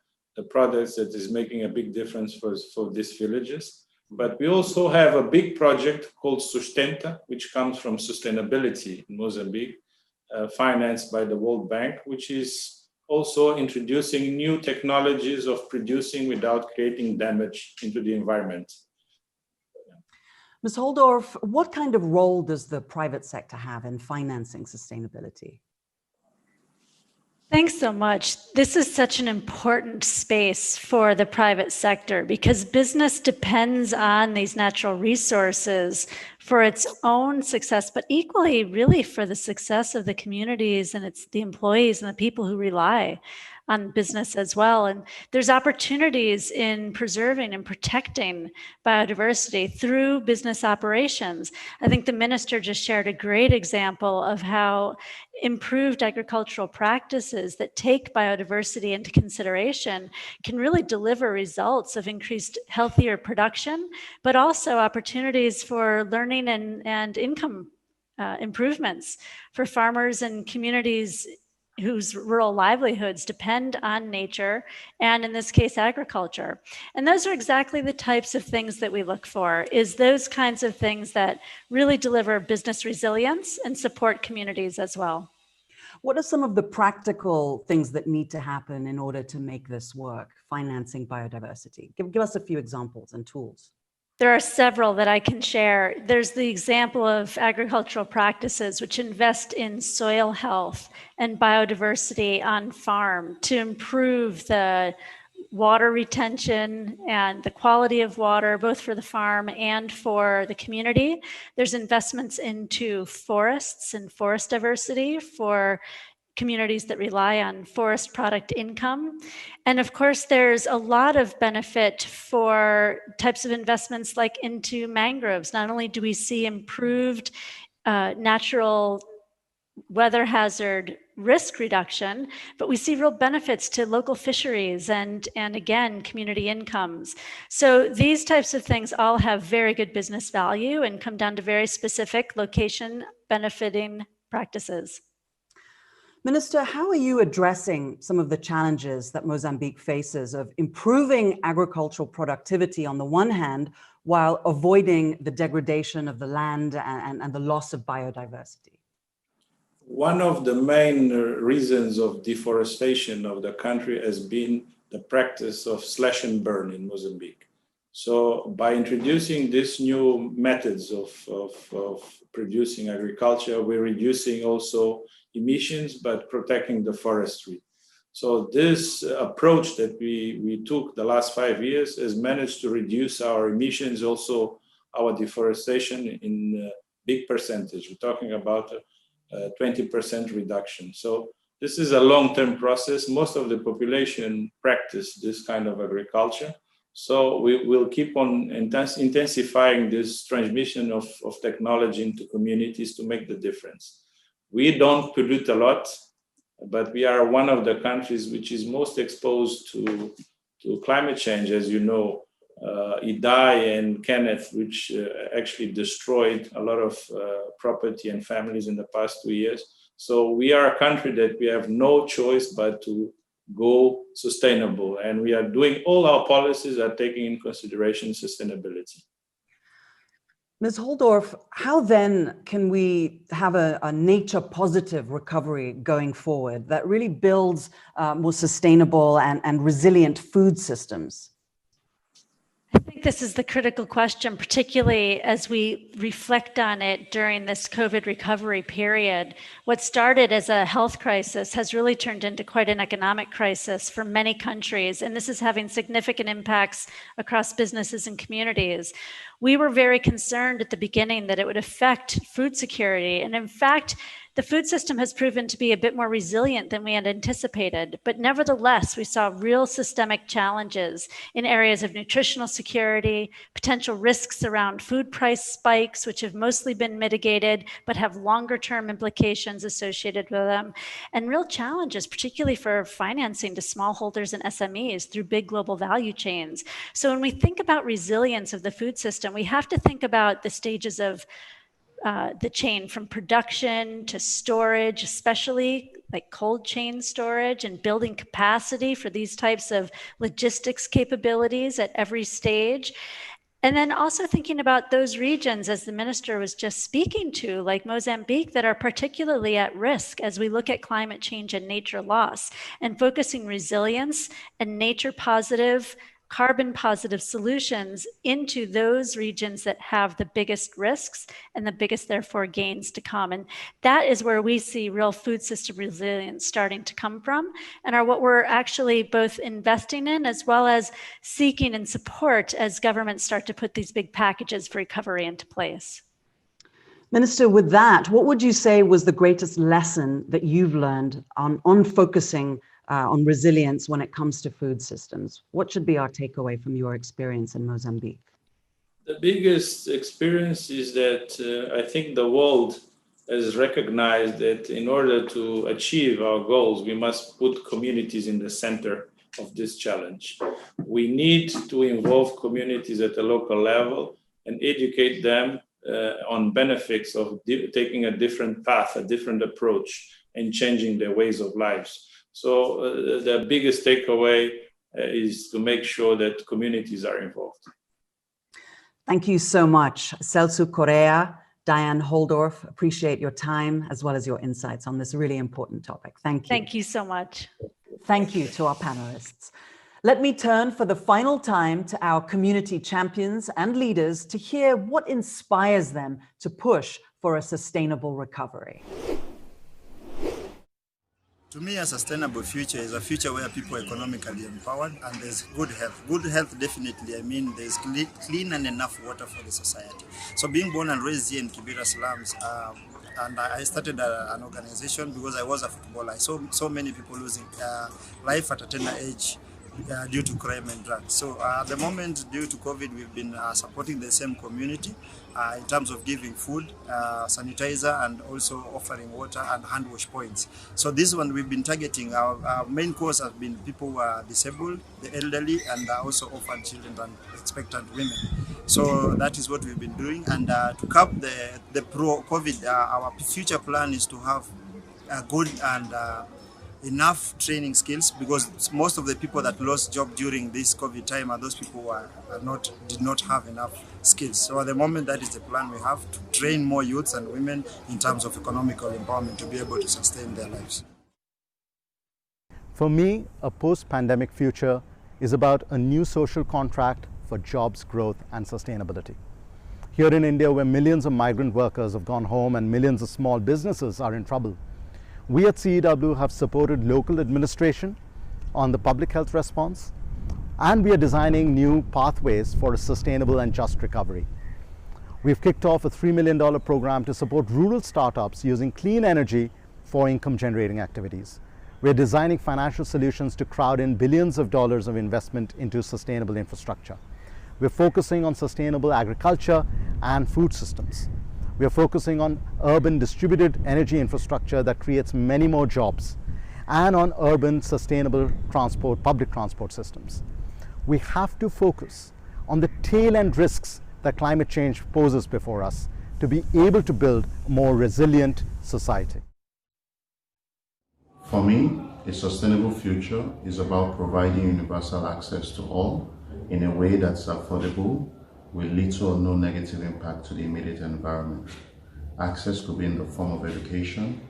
products that is making a big difference for these villages. But we also have a big project called Sustenta, which comes from sustainability in Mozambique, financed by the World Bank, which is also introducing new technologies of producing without creating damage into the environment.
Ms. Holdorf, what kind of role does the private sector have in financing sustainability?
Thanks so much. This is such an important space for the private sector because business depends on these natural resources for its own success, but equally really for the success of the communities and it's the employees and the people who rely on business as well. And there's opportunities in preserving and protecting biodiversity through business operations. I think the minister just shared a great example of how improved agricultural practices that take biodiversity into consideration can really deliver results of increased, healthier production, but also opportunities for learning and income improvements for farmers and communities whose rural livelihoods depend on nature and, in this case, agriculture. And those are exactly the types of things that we look for, is those kinds of things that really deliver business resilience and support communities as well.
What are some of the practical things that need to happen in order to make this work, financing biodiversity? Give us a few examples and tools.
There are several that I can share. There's the example of agricultural practices which invest in soil health and biodiversity on farm to improve the water retention and the quality of water, both for the farm and for the community. There's investments into forests and forest diversity for communities that rely on forest product income. And of course, there's a lot of benefit for types of investments like into mangroves. Not only do we see improved natural weather hazard risk reduction, but we see real benefits to local fisheries and again, community incomes. So these types of things all have very good business value and come down to very specific location benefiting practices.
Minister, how are you addressing some of the challenges that Mozambique faces of improving agricultural productivity on the one hand, while avoiding the degradation of the land and the loss of biodiversity?
One of the main reasons of deforestation of the country has been the practice of slash and burn in Mozambique. So by introducing these new methods of producing agriculture, we're reducing also emissions, but protecting the forestry. So this approach that we took the last 5 years has managed to reduce our emissions, also our deforestation in a big percentage. We're talking about 20% reduction. So this is a long-term process. Most of the population practice this kind of agriculture. So we will keep on intensifying this transmission of technology into communities to make the difference. We don't pollute a lot, but we are one of the countries which is most exposed to climate change, as you know. Idai and Kenneth, which actually destroyed a lot of property and families in the past 2 years. So we are a country that we have no choice but to go sustainable. And we are doing all our policies are taking in consideration sustainability.
Ms. Holdorf, how then can we have a nature positive recovery going forward that really builds more sustainable and resilient food systems?
I think this is the critical question, particularly as we reflect on it during this COVID recovery period. What started as a health crisis has really turned into quite an economic crisis for many countries, and this is having significant impacts across businesses and communities. We were very concerned at the beginning that it would affect food security, and in fact, the food system has proven to be a bit more resilient than we had anticipated, but nevertheless, we saw real systemic challenges in areas of nutritional security, potential risks around food price spikes, which have mostly been mitigated, but have longer term implications associated with them, and real challenges, particularly for financing to smallholders and SMEs through big global value chains. So when we think about resilience of the food system, we have to think about the stages of the chain from production to storage, especially like cold chain storage and building capacity for these types of logistics capabilities at every stage. And then also thinking about those regions, as the minister was just speaking to, like Mozambique, that are particularly at risk as we look at climate change and nature loss, and focusing resilience and nature positive, carbon positive solutions into those regions that have the biggest risks and the biggest, therefore, gains to come. And that is where we see real food system resilience starting to come from, and are what we're actually both investing in as well as seeking and support as governments start to put these big packages for recovery into place.
Minister, with that, what would you say was the greatest lesson that you've learned on focusing on resilience when it comes to food systems? What should be our takeaway from your experience in Mozambique?
The biggest experience is that I think the world has recognized that in order to achieve our goals, we must put communities in the center of this challenge. We need to involve communities at the local level and educate them on benefits of taking a different path, a different approach, and changing their ways of lives. So the biggest takeaway is to make sure that communities are involved.
Thank you so much, Celso Correa, Diane Holdorf. Appreciate your time as well as your insights on this really important topic. Thank you.
Thank you so much.
Thank you to our panelists. Let me turn for the final time to our community champions and leaders to hear what inspires them to push for a sustainable recovery.
To me, a sustainable future is a future where people are economically empowered and there's good health. Good health, definitely, I mean, there's clean and enough water for the society. So being born and raised here in Kibera slums, and I started an organization because I was a footballer. I saw so many people losing life at a tender age due to crime and drugs. So at the moment, due to COVID, we've been supporting the same community in terms of giving food, sanitizer, and also offering water and hand wash points. So this one we've been targeting. Our main cause has been people who are disabled, the elderly, and also orphan children and expectant women. So that is what we've been doing. And to curb the pro-COVID, our future plan is to have a good and enough training skills, because most of the people that lost job during this COVID time are those people who did not have enough skills. So at the moment, that is the plan we have, to train more youths and women in terms of economical empowerment to be able to sustain their lives.
For me, a post-pandemic future is about a new social contract for jobs, growth and sustainability. Here in India, where millions of migrant workers have gone home and millions of small businesses are in trouble, we at CEW have supported local administration on the public health response, and we are designing new pathways for a sustainable and just recovery. We've kicked off a $3 million program to support rural startups using clean energy for income generating activities. We're designing financial solutions to crowd in billions of dollars of investment into sustainable infrastructure. We're focusing on sustainable agriculture and food systems. We are focusing on urban distributed energy infrastructure that creates many more jobs, and on urban sustainable transport, public transport systems. We have to focus on the tail end risks that climate change poses before us to be able to build a more resilient society.
For me, a sustainable future is about providing universal access to all in a way that's affordable, with little or no negative impact to the immediate environment. Access could be in the form of education,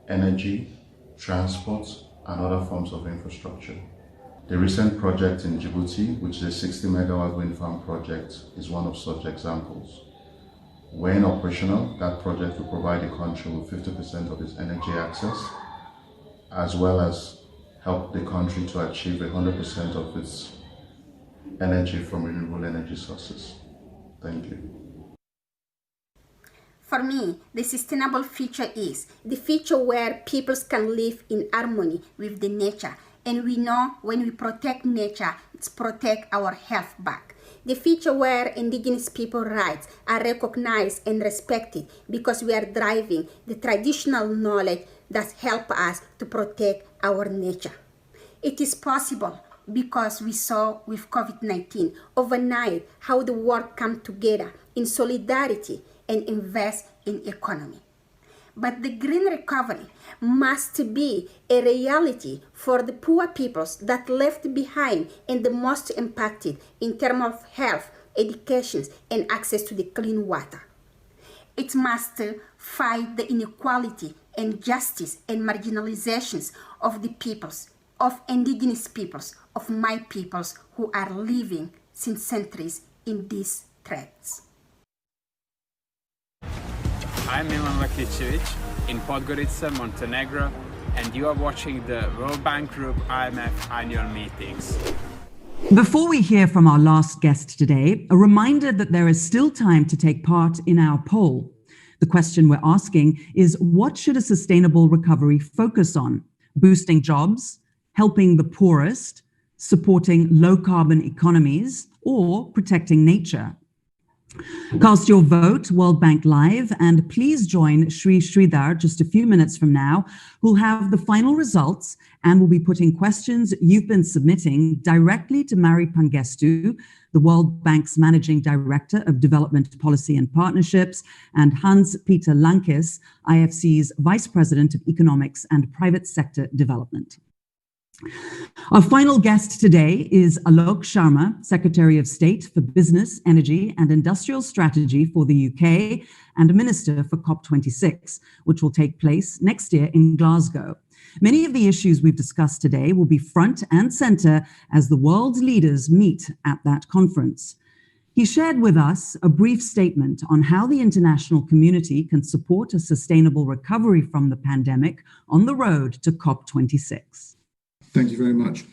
energy, transport, and other forms of infrastructure. The recent project in Djibouti, which is a 60 megawatt wind farm project, is one of such examples. When operational, that project will provide the country with 50% of its energy access, as well as help the country to achieve 100% of its energy from renewable energy sources. Thank you.
For me, the sustainable future is the future where people can live in harmony with the nature. And we know when we protect nature, it's protect our health back. The future where indigenous people rights are recognized and respected, because we are driving the traditional knowledge that help us to protect our nature. It is possible because we saw with COVID-19 overnight how the world come together in solidarity and invest in economy. But the green recovery must be a reality for the poor peoples that left behind and the most impacted in terms of health, education, and access to the clean water. It must fight the inequality and justice and marginalizations of the peoples, of indigenous peoples, of my peoples who are living since centuries in these threats.
I'm Milan Lakicevic in Podgorica, Montenegro, and you are watching the World Bank Group IMF annual meetings.
Before we hear from our last guest today, a reminder that there is still time to take part in our poll. The question we're asking is, what should a sustainable recovery focus on? Boosting jobs, helping the poorest, supporting low-carbon economies, or protecting nature? Cast your vote, World Bank Live, and please join Shri Sridhar just a few minutes from now, who'll have the final results and will be putting questions you've been submitting directly to Mary Pangestu, the World Bank's Managing Director of Development Policy and Partnerships, and Hans-Peter Lankes, IFC's Vice President of Economics and Private Sector Development. Our final guest today is Alok Sharma, Secretary of State for Business, Energy and Industrial Strategy for the UK and Minister for COP26, which will take place next year in Glasgow. Many of the issues we've discussed today will be front and center as the world's leaders meet at that conference. He shared with us a brief statement on how the international community can support a sustainable recovery from the pandemic on the road to COP26.
Thank you very much.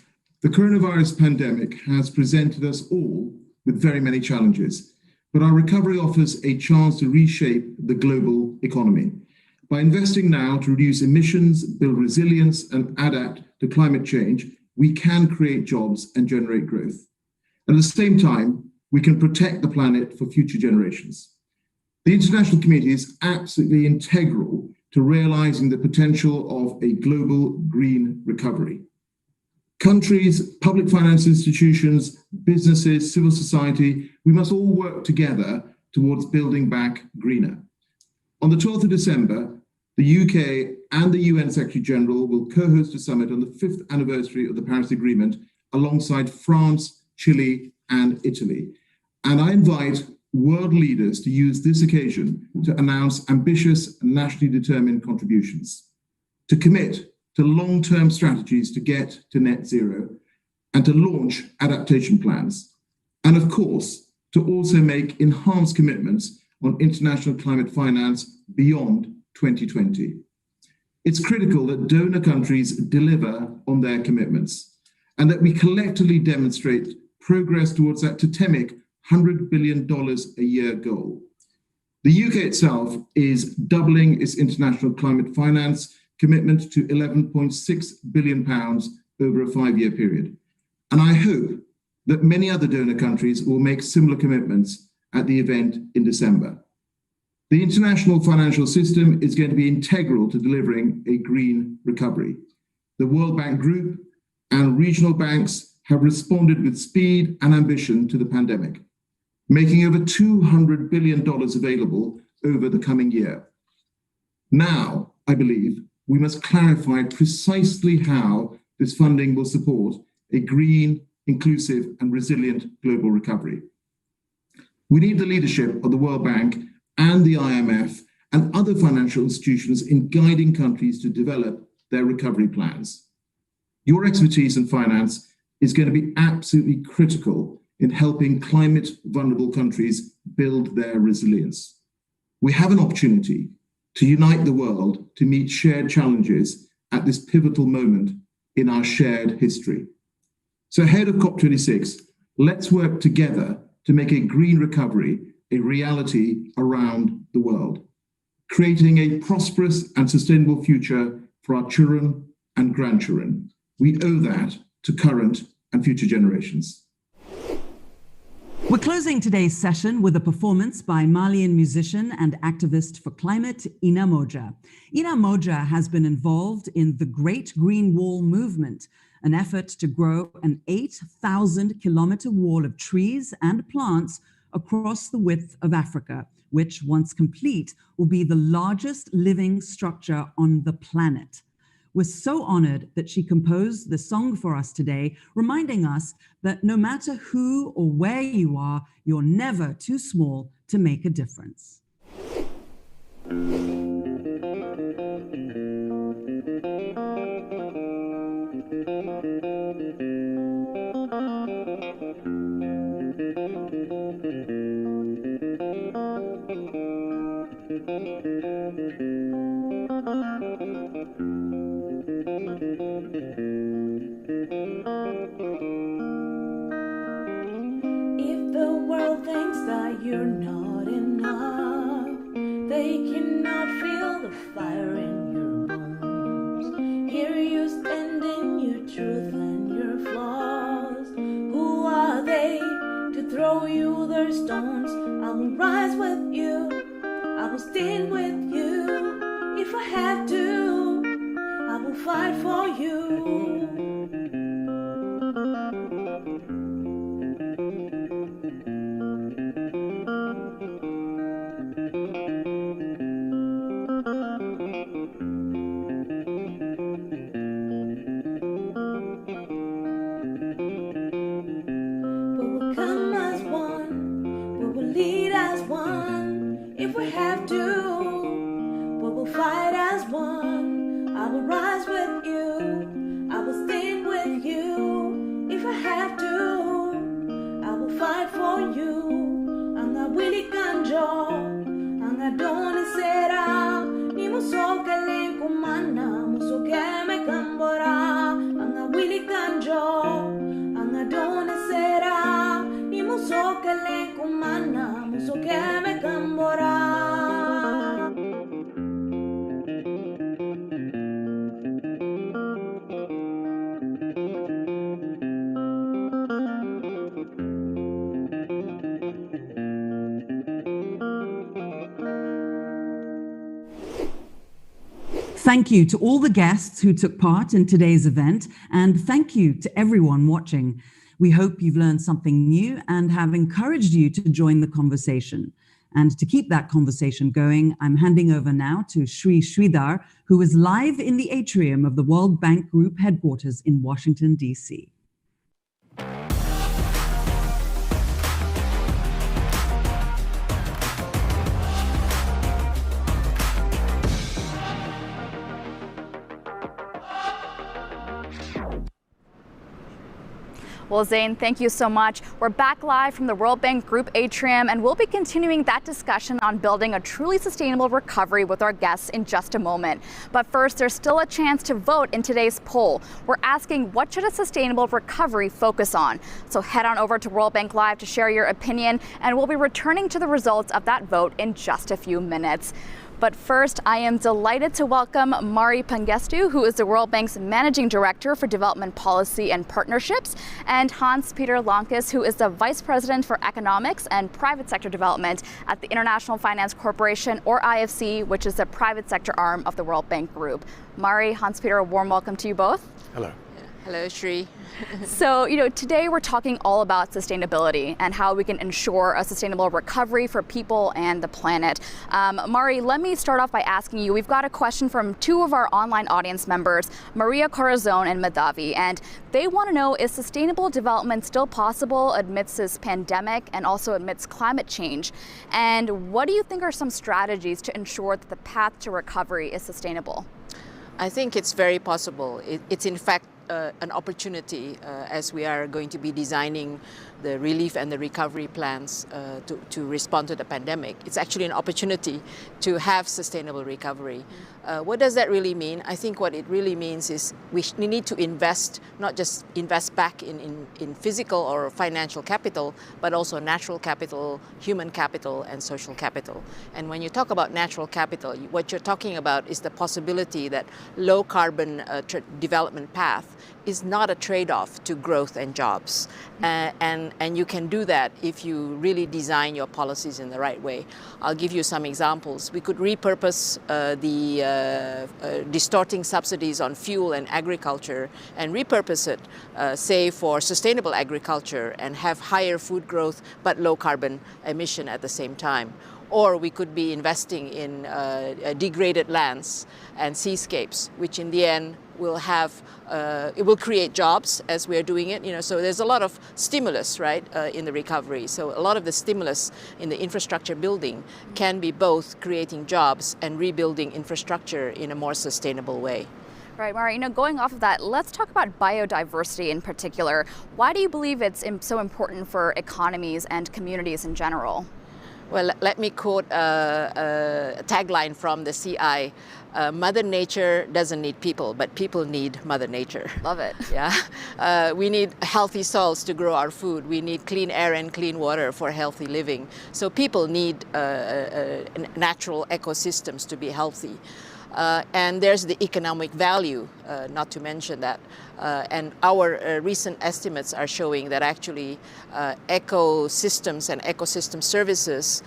The coronavirus pandemic has presented us all with very many challenges, but our recovery offers a chance to reshape the global economy. By investing now to reduce emissions, build resilience, and adapt to climate change, we can create jobs and generate growth. At the same time, we can protect the planet for future generations. The international community is absolutely integral to realizing the potential of a global green recovery. Countries, public finance institutions, businesses, civil society, we must all work together towards building back greener. On the 12th of December, the UK and the UN Secretary General will co-host a summit on the 5th anniversary of the Paris Agreement alongside France, Chile, and Italy. And I invite world leaders to use this occasion to announce ambitious, nationally determined contributions, to commit to long-term strategies to get to net zero, and to launch adaptation plans. And of course, to also make enhanced commitments on international climate finance beyond 2020. It's critical that donor countries deliver on their commitments and that we collectively demonstrate progress towards that totemic $100 billion a year goal. The UK itself is doubling its international climate finance commitment to £11.6 billion over a 5-year period. And I hope that many other donor countries will make similar commitments at the event in December. The international financial system is going to be integral to delivering a green recovery. The World Bank Group and regional banks have responded with speed and ambition to the pandemic, making over $200 billion available over the coming year. Now, I believe, we must clarify precisely how this funding will support a green, inclusive, and resilient global recovery. We need the leadership of the World Bank and the IMF and other financial institutions in guiding countries to develop their recovery plans. Your expertise in finance is going to be absolutely critical in helping climate vulnerable countries build their resilience. We have an opportunity to unite the world to meet shared challenges at this pivotal moment in our shared history. So ahead of COP26, let's work together to make a green recovery a reality around the world, creating a prosperous and sustainable future for our children and grandchildren. We owe that to current and future generations.
We're closing today's session with a performance by Malian musician and activist for climate, Ina Moja. Ina Moja has been involved in the Great Green Wall movement, an effort to grow an 8,000-kilometer wall of trees and plants across the width of Africa, which, once complete, will be the largest living structure on the planet. We're so honored that she composed the song for us today, reminding us that no matter who or where you are, you're never too small to make a difference.
If the world thinks that you're not enough, they cannot feel the fire in your bones. Here you stand in your truth and your flaws. Who are they to throw you their stones? I will rise with you, I will stand with you. If I have to, I will fight for you.
Thank you to all the guests who took part in today's event, and thank you to everyone watching. We hope you've learned something new and have encouraged you to join the conversation. And to keep that conversation going, I'm handing over now to Sri Sridhar, who is live in the atrium of the World Bank Group headquarters in Washington, D.C.
Well, Zane, thank you so much. We're back live from the World Bank Group atrium, and we'll be continuing that discussion on building a truly sustainable recovery with our guests in just a moment. But first, there's still a chance to vote in today's poll. We're asking, what should a sustainable recovery focus on? So head on over to World Bank Live to share your opinion, and we'll be returning to the results of that vote in just a few minutes. But first, I am delighted to welcome Mari Pangestu, who is the World Bank's Managing Director for Development Policy and Partnerships, and Hans-Peter Lonkes, who is the Vice President for Economics and Private Sector Development at the International Finance Corporation, or IFC, which is the private sector arm of the World Bank Group. Mari, Hans-Peter, a warm welcome to you both.
Hello.
Hello, Sri. So, today we're talking all about sustainability and how we can ensure a sustainable recovery for people and the planet. Mari, let me start off by asking you, we've got a question from two of our online audience members, Maria Corazon and Madhavi, and they want to know, is sustainable development still possible amidst this pandemic and also amidst climate change? And what do you think are some strategies to ensure that the path to recovery is sustainable?
I think it's very possible. It's in fact an opportunity as we are going to be designing the relief and the recovery plans to respond to the pandemic. It's actually an opportunity to have sustainable recovery. What does that really mean? I think what it really means is we need to invest, not just invest back in physical or financial capital, but also natural capital, human capital, and social capital. And when you talk about natural capital, what you're talking about is the possibility that low carbon development path is not a trade-off to growth and jobs. And you can do that if you really design your policies in the right way. I'll give you some examples. We could repurpose the distorting subsidies on fuel and agriculture and repurpose it, say, for sustainable agriculture and have higher food growth but low carbon emission at the same time. Or we could be investing in degraded lands and seascapes, which in the end will have, it will create jobs as we're doing it. So there's a lot of stimulus, right, in the recovery. So a lot of the stimulus in the infrastructure building can be both creating jobs and rebuilding infrastructure in a more sustainable way.
Right, Mari, going off of that, let's talk about biodiversity in particular. Why do you believe it's so important for economies and communities in general?
Well, let me quote a tagline from the CI. Mother Nature doesn't need people, but people need Mother Nature.
Love it.
Yeah. We need healthy soils to grow our food. We need clean air and clean water for healthy living. So people need natural ecosystems to be healthy. And there's the economic value, not to mention that. And our recent estimates are showing that actually ecosystems and ecosystem services,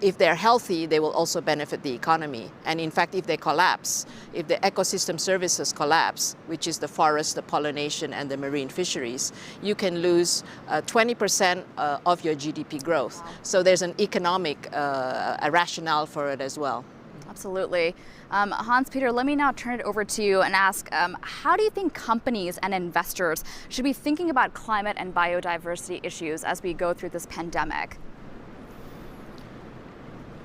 if they're healthy, they will also benefit the economy. And in fact, if they collapse, if the ecosystem services collapse, which is the forest, the pollination, and the marine fisheries, you can lose 20% of your GDP growth. So there's an economic rationale for it as well.
Absolutely. Hans-Peter, let me now turn it over to you and ask, how do you think companies and investors should be thinking about climate and biodiversity issues as we go through this pandemic?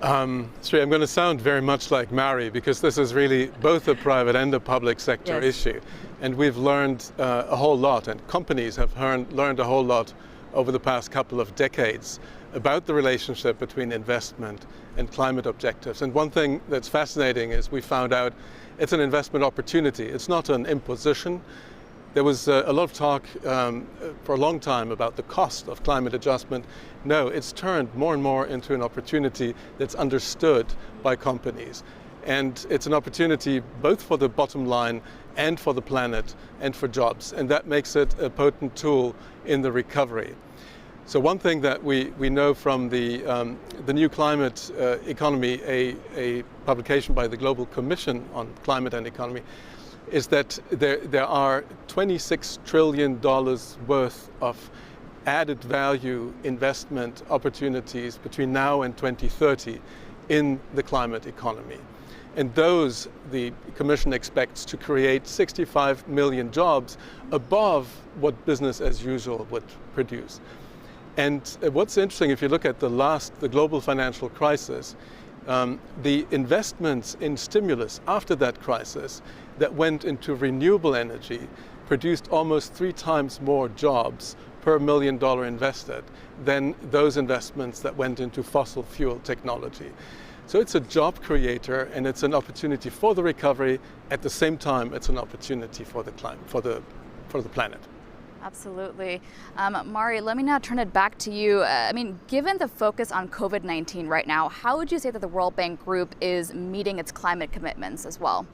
Sri, I'm going to sound very much like Mari, because this is really both a private and a public sector issue. And we've learned a whole lot, and companies have learned a whole lot over the past couple of decades about the relationship between investment and climate objectives. And one thing that's fascinating is we found out it's an investment opportunity. It's not an imposition. There was a lot of talk for a long time about the cost of climate adjustment. No, it's turned more and more into an opportunity that's understood by companies. And it's an opportunity both for the bottom line and for the planet and for jobs. And that makes it a potent tool in the recovery. So one thing that we know from the new climate economy, a publication by the Global Commission on Climate and Economy, is that there are $26 trillion worth of added value investment opportunities between now and 2030 in the climate economy. And those, the Commission expects to create 65 million jobs above what business as usual would produce. And what's interesting, if you look at the global financial crisis, the investments in stimulus after that crisis that went into renewable energy produced almost 3 times more jobs per $1 million invested than those investments that went into fossil fuel technology. So it's a job creator, and it's an opportunity for the recovery. At the same time, it's an opportunity for the climate, for the planet.
Absolutely. Mari, let me now turn it back to you. I mean, given the focus on COVID-19 right now, how would you say that the World Bank Group is meeting its climate commitments as well?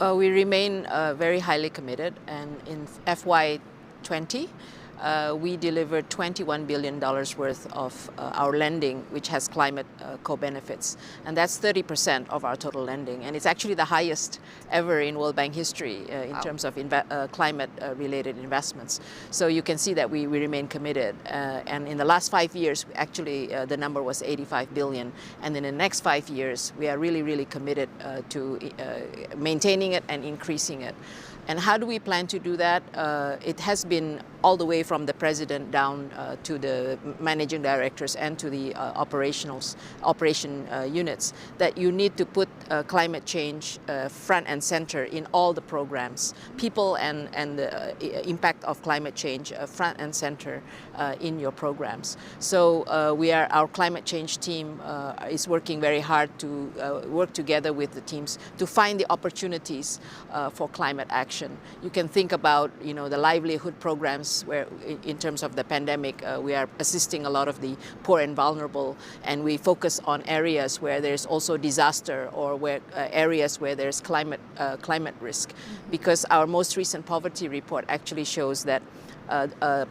We remain very highly committed, and in FY20, we delivered $21 billion worth of our lending, which has climate co-benefits. And that's 30% of our total lending. And it's actually the highest ever in World Bank history in terms of climate-related investments. So you can see that we remain committed. And in the last 5 years, actually, the number was 85 billion. And in the next 5 years, we are really, really committed to maintaining it and increasing it. And how do we plan to do that? It has been all the way from the president down to the managing directors and to the operation units, that you need to put climate change front and center in all the programs. People and the impact of climate change front and center in your programs. So our climate change team is working very hard to work together with the teams to find the opportunities for climate action. You can think about, the livelihood programs where, in terms of the pandemic, we are assisting a lot of the poor and vulnerable, and we focus on areas where there's also disaster or where areas where there's climate risk, because our most recent poverty report actually shows that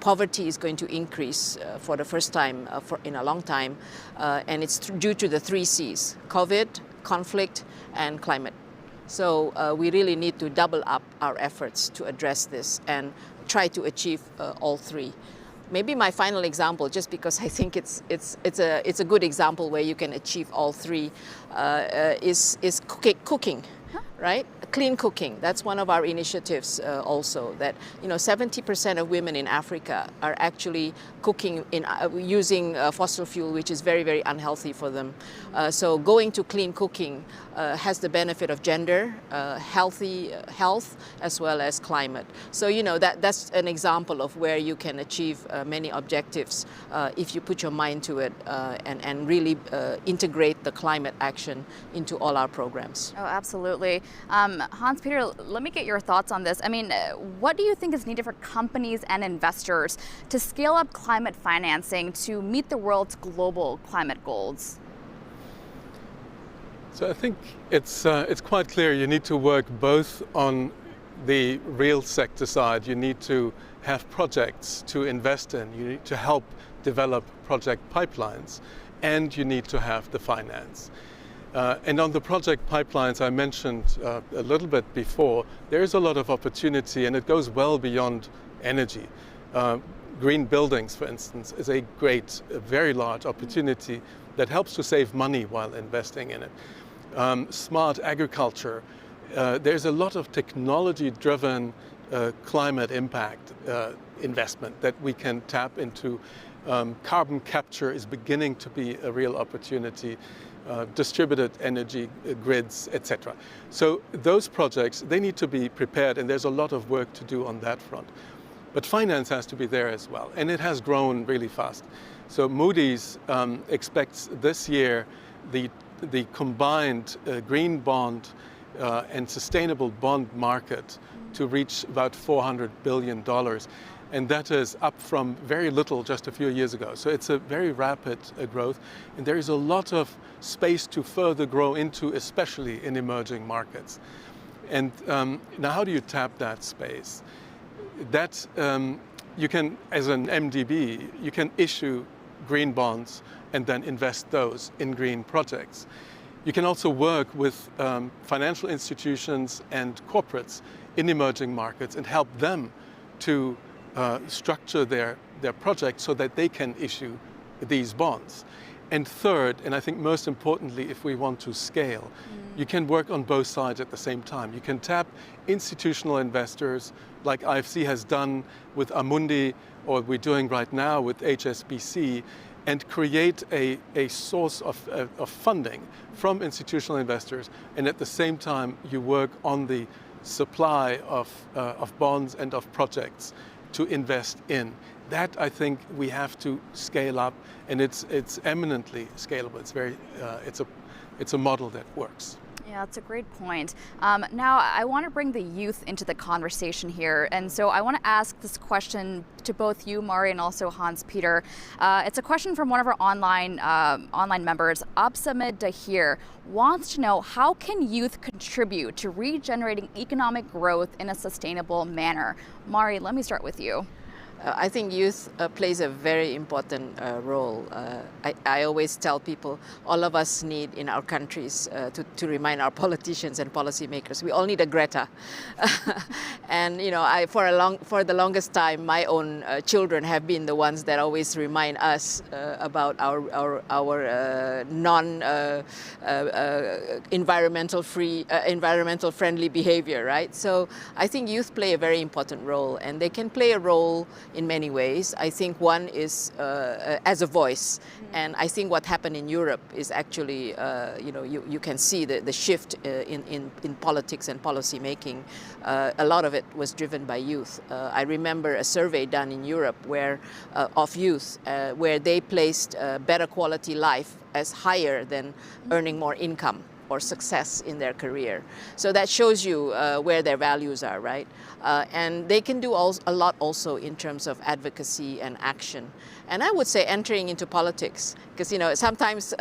poverty is going to increase for the first time in a long time, and it's due to the 3 C's: COVID, conflict, and climate. So we really need to double up our efforts to address this and try to achieve all 3. Maybe my final example, just because I think it's a good example where you can achieve all 3, is cooking, right? Clean cooking. That's one of our initiatives also. That 70% of women in Africa are actually cooking using fossil fuel, which is very, very unhealthy for them. So going to clean cooking has the benefit of gender, health, as well as climate. So that's an example of where you can achieve many objectives if you put your mind to it and really integrate the climate action into all our programs.
Oh, absolutely. Hans-Peter, let me get your thoughts on this. I mean, what do you think is needed for companies and investors to scale up climate financing to meet the world's global climate goals?
So I think it's quite clear you need to work both on the real sector side. You need to have projects to invest in. You need to help develop project pipelines, and you need to have the finance. And on the project pipelines I mentioned a little bit before, there is a lot of opportunity, and it goes well beyond energy. Green buildings, for instance, is a very large opportunity that helps to save money while investing in it. Smart agriculture, there's a lot of technology-driven climate impact investment that we can tap into. Carbon capture is beginning to be a real opportunity. Distributed energy grids, etc. So those projects, they need to be prepared, and there's a lot of work to do on that front. But finance has to be there as well, and it has grown really fast. So Moody's expects this year the combined green bond and sustainable bond market to reach about $400 billion. And that is up from very little just a few years ago. So it's a very rapid growth, and there is a lot of space to further grow into, especially in emerging markets. And now how do you tap that space? That you can, as an MDB, you can issue green bonds and then invest those in green projects. You can also work with financial institutions and corporates in emerging markets and help them to structure their projects so that they can issue these bonds. And third, and I think most importantly, if we want to scale, you can work on both sides at the same time. You can tap institutional investors like IFC has done with Amundi, or we're doing right now with HSBC, and create a source of funding from institutional investors. And at the same time, you work on the supply of bonds and of projects to invest in. That, I think, we have to scale up, and it's eminently scalable. It's a model that works.
Yeah, that's a great point. Now, I want to bring the youth into the conversation here. And so I want to ask this question to both you, Mari, and also Hans-Peter. It's a question from one of our online members. Absamid Dahir wants to know, how can youth contribute to regenerating economic growth in a sustainable manner? Mari, let me start with you.
I think youth plays a very important role. I always tell people, all of us need in our countries to remind our politicians and policymakers, we all need a Greta. And you know, for the longest time, my own children have been the ones that always remind us about our environmental friendly behavior, right? So I think youth play a very important role, and they can play a role in many ways. I think one is as a voice, and I think what happened in Europe is actually, you can see the shift in politics and policy making. A lot of it was driven by youth. I remember a survey done in Europe of youth where they placed better quality life as higher than earning more income or success in their career. So that shows you where their values are, right? And they can do a lot also in terms of advocacy and action. And I would say entering into politics, because you know, sometimes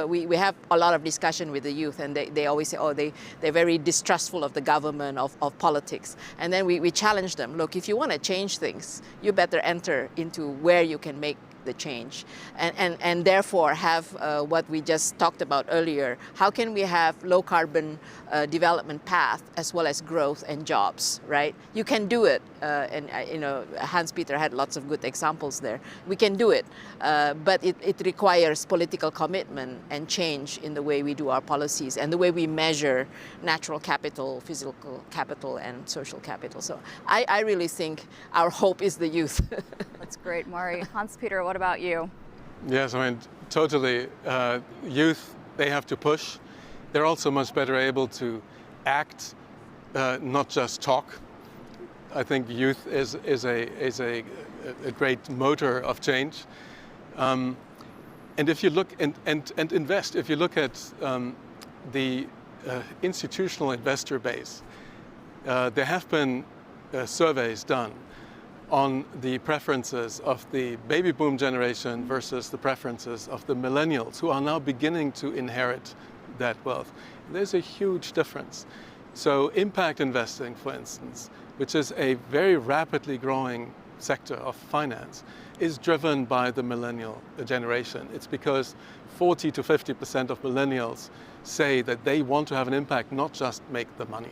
we have a lot of discussion with the youth, and they always say, oh, they're very distrustful of the government, of politics. And then we challenge them, look, if you want to change things, you better enter into where you can make the change, and therefore have what we just talked about earlier. How can we have low carbon development path as well as growth and jobs, right? You can do it, and you know, Hans-Peter had lots of good examples there. We can do it, but it requires political commitment and change in the way we do our policies and the way we measure natural capital, physical capital, and social capital. So I really think our hope is the youth.
That's great, Mari. Hans-Peter, what about you?
Yes, I mean, totally. Youth, they have to push. They're also much better able to act, not just talk. I think youth is a great motor of change. And if you look and invest, if you look at the institutional investor base, there have been surveys done on the preferences of the baby boom generation versus the preferences of the millennials, who are now beginning to inherit that wealth. There's a huge difference. So impact investing, for instance, which is a very rapidly growing sector of finance, is driven by the millennial generation. It's because 40 to 50% of millennials say that they want to have an impact, not just make the money.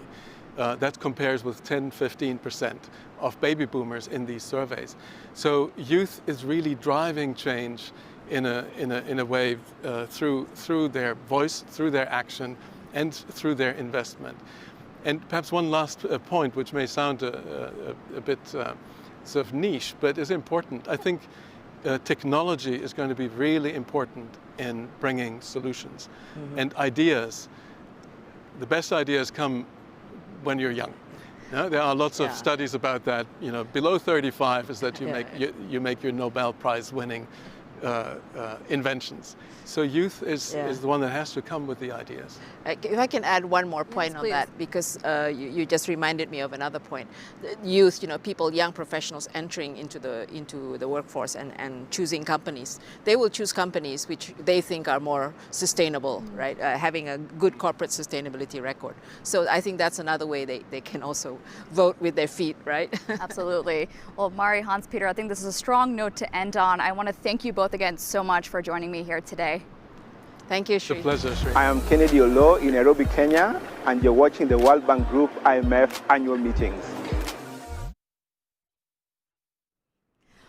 That compares with 10-15% of baby boomers in these surveys. So youth is really driving change in a way through their voice, through their action, and through their investment. And perhaps one last point, which may sound a bit sort of niche, but is important. I think technology is going to be really important in bringing solutions and ideas. The best ideas come when you're young. There are lots of studies about that. You know, below 35 is that you make your Nobel Prize winning inventions. So youth is the one that has to come with the ideas.
If I can add one more point on that, because you just reminded me of another point. The youth, people, young professionals entering into the workforce and choosing companies. They will choose companies which they think are more sustainable, right? Having a good corporate sustainability record. So I think that's another way they can also vote with their feet, right?
Absolutely. Well, Mari, Hans-Peter, I think this is a strong note to end on. I want to thank you both again so much for joining me here today.
Thank you, Shri.
It's a pleasure, Shri.
I am Kennedy Olo in Nairobi, Kenya, and you're watching the World Bank Group IMF annual meetings.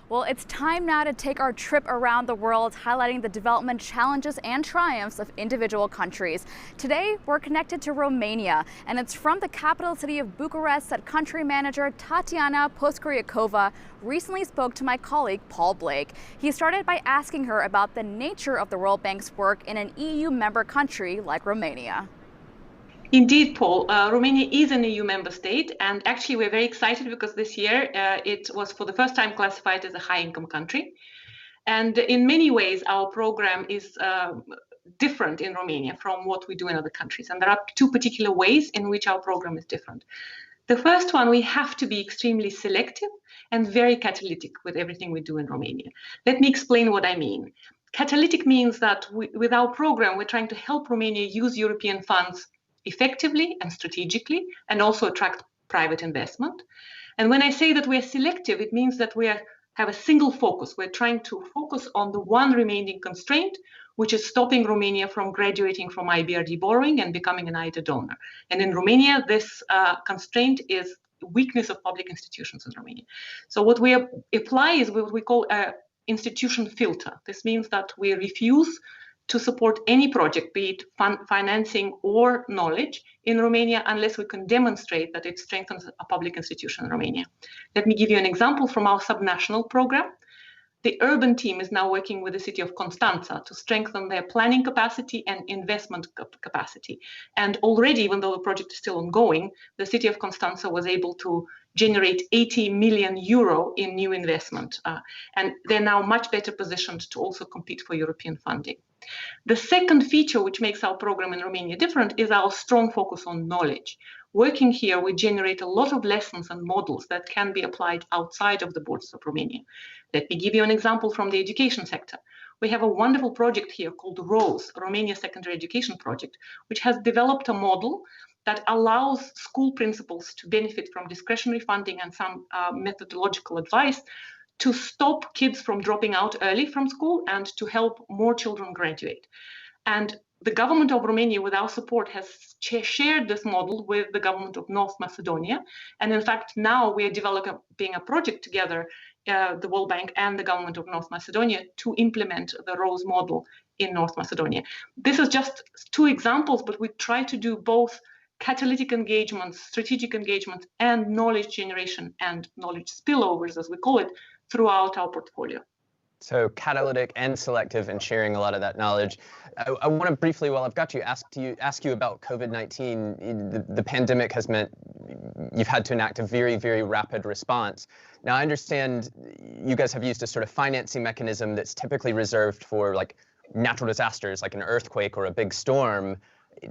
Well, it's time now to take our trip around the world, highlighting the development challenges and triumphs of individual countries. Today, we're connected to Romania, and it's from the capital city of Bucharest that country manager Tatiana Poskuriakova recently spoke to my colleague Paul Blake. He started by asking her about the nature of the World Bank's work in an EU member country like Romania.
Indeed, Paul. Romania is an EU member state, and actually we're very excited because this year it was for the first time classified as a high-income country. And in many ways, our program is different in Romania from what we do in other countries. And there are two particular ways in which our program is different. The first one, we have to be extremely selective and very catalytic with everything we do in Romania. Let me explain what I mean. Catalytic means that with our program, we're trying to help Romania use European funds effectively and strategically, and also attract private investment. And when I say that we're selective, it means that we have a single focus. We're trying to focus on the one remaining constraint, which is stopping Romania from graduating from IBRD borrowing and becoming an IDA donor. And in Romania, this constraint is weakness of public institutions in Romania. So what we apply is what we call an institution filter. This means that we refuse to support any project, be it financing or knowledge in Romania, unless we can demonstrate that it strengthens a public institution in Romania. Let me give you an example from our subnational program. The urban team is now working with the city of Constanța to strengthen their planning capacity and investment capacity. And already, even though the project is still ongoing, the city of Constanța was able to generate 80 million euro in new investment. And they're now much better positioned to also compete for European funding. The second feature which makes our program in Romania different is our strong focus on knowledge. Working here, we generate a lot of lessons and models that can be applied outside of the borders of Romania. Let me give you an example from the education sector. We have a wonderful project here called ROSE, Romania Secondary Education Project, which has developed a model that allows school principals to benefit from discretionary funding and some methodological advice to stop kids from dropping out early from school and to help more children graduate. And the government of Romania, with our support, has shared this model with the government of North Macedonia. And in fact, now we are developing a project together, the World Bank and the government of North Macedonia, to implement the ROSE model in North Macedonia. This is just two examples, but we try to do both catalytic engagements, strategic engagements, and knowledge generation and knowledge spillovers, as we call it, throughout our portfolio.
So catalytic and selective and sharing a lot of that knowledge. I want to briefly, while I've got you, ask you about COVID-19. The pandemic has meant you've had to enact a very, very rapid response. Now, I understand you guys have used a sort of financing mechanism that's typically reserved for like natural disasters, like an earthquake or a big storm.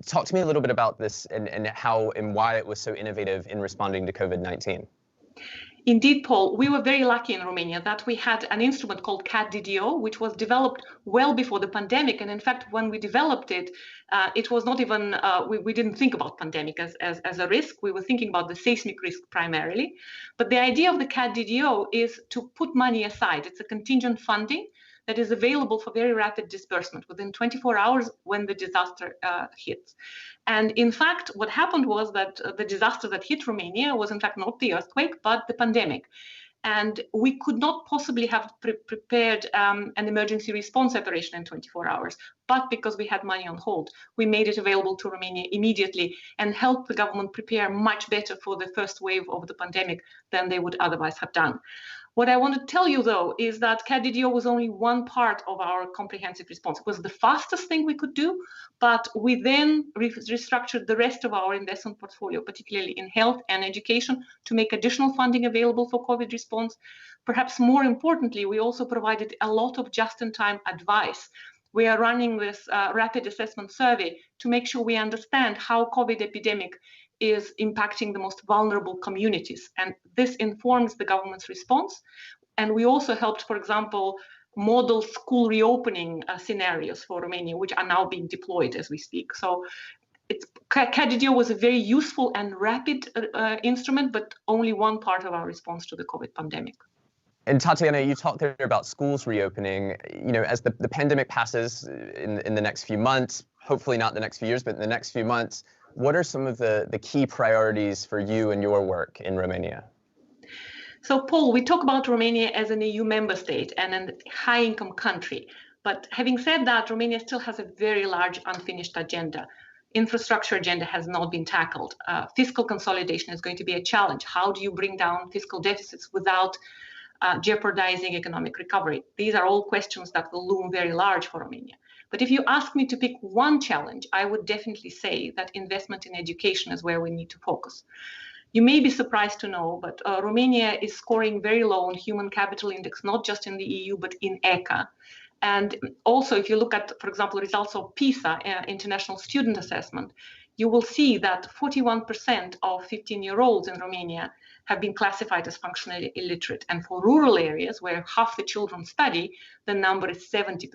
Talk to me a little bit about this and how and why it was so innovative in responding to COVID-19.
Indeed, Paul, we were very lucky in Romania that we had an instrument called CAD-DDO, which was developed well before the pandemic. And in fact, when we developed it, it was not even, we didn't think about pandemic as a risk. We were thinking about the seismic risk primarily. But the idea of the CAD-DDO is to put money aside. It's a contingent funding that is available for very rapid disbursement within 24 hours when the disaster hits. And in fact, what happened was that the disaster that hit Romania was in fact not the earthquake, but the pandemic. And we could not possibly have prepared an emergency response operation in 24 hours. But because we had money on hold, we made it available to Romania immediately and helped the government prepare much better for the first wave of the pandemic than they would otherwise have done. What I want to tell you, though, is that CAD-DDO was only one part of our comprehensive response. It was the fastest thing we could do, but we then restructured the rest of our investment portfolio, particularly in health and education, to make additional funding available for COVID response. perhaps more importantly, we also provided a lot of just-in-time advice. We are running this rapid assessment survey to make sure we understand how COVID epidemic is impacting the most vulnerable communities. And this informs the government's response. And we also helped, for example, model school reopening scenarios for Romania, which are now being deployed as we speak. So KDDO was a very useful and rapid instrument, but only one part of our response to the COVID pandemic.
And Tatiana, you talked there about schools reopening. You know, as the pandemic passes in the next few months, hopefully not the next few years, but in the next few months, what are some of the key priorities for you and your work in Romania?
So, Paul, we talk about Romania as an EU member state and a high-income country. But having said that, Romania still has a very large unfinished agenda. Infrastructure agenda has not been tackled. Fiscal consolidation is going to be a challenge. How do you bring down fiscal deficits without jeopardizing economic recovery? These are all questions that will loom very large for Romania. But if you ask me to pick one challenge, I would definitely say that investment in education is where we need to focus. You may be surprised to know, but Romania is scoring very low on human capital index, not just in the EU, but in ECA. And also, if you look at, for example, results of PISA, International Student Assessment, you will see that 41% of 15-year-olds in Romania have been classified as functionally illiterate. And for rural areas where half the children study, the number is 70%.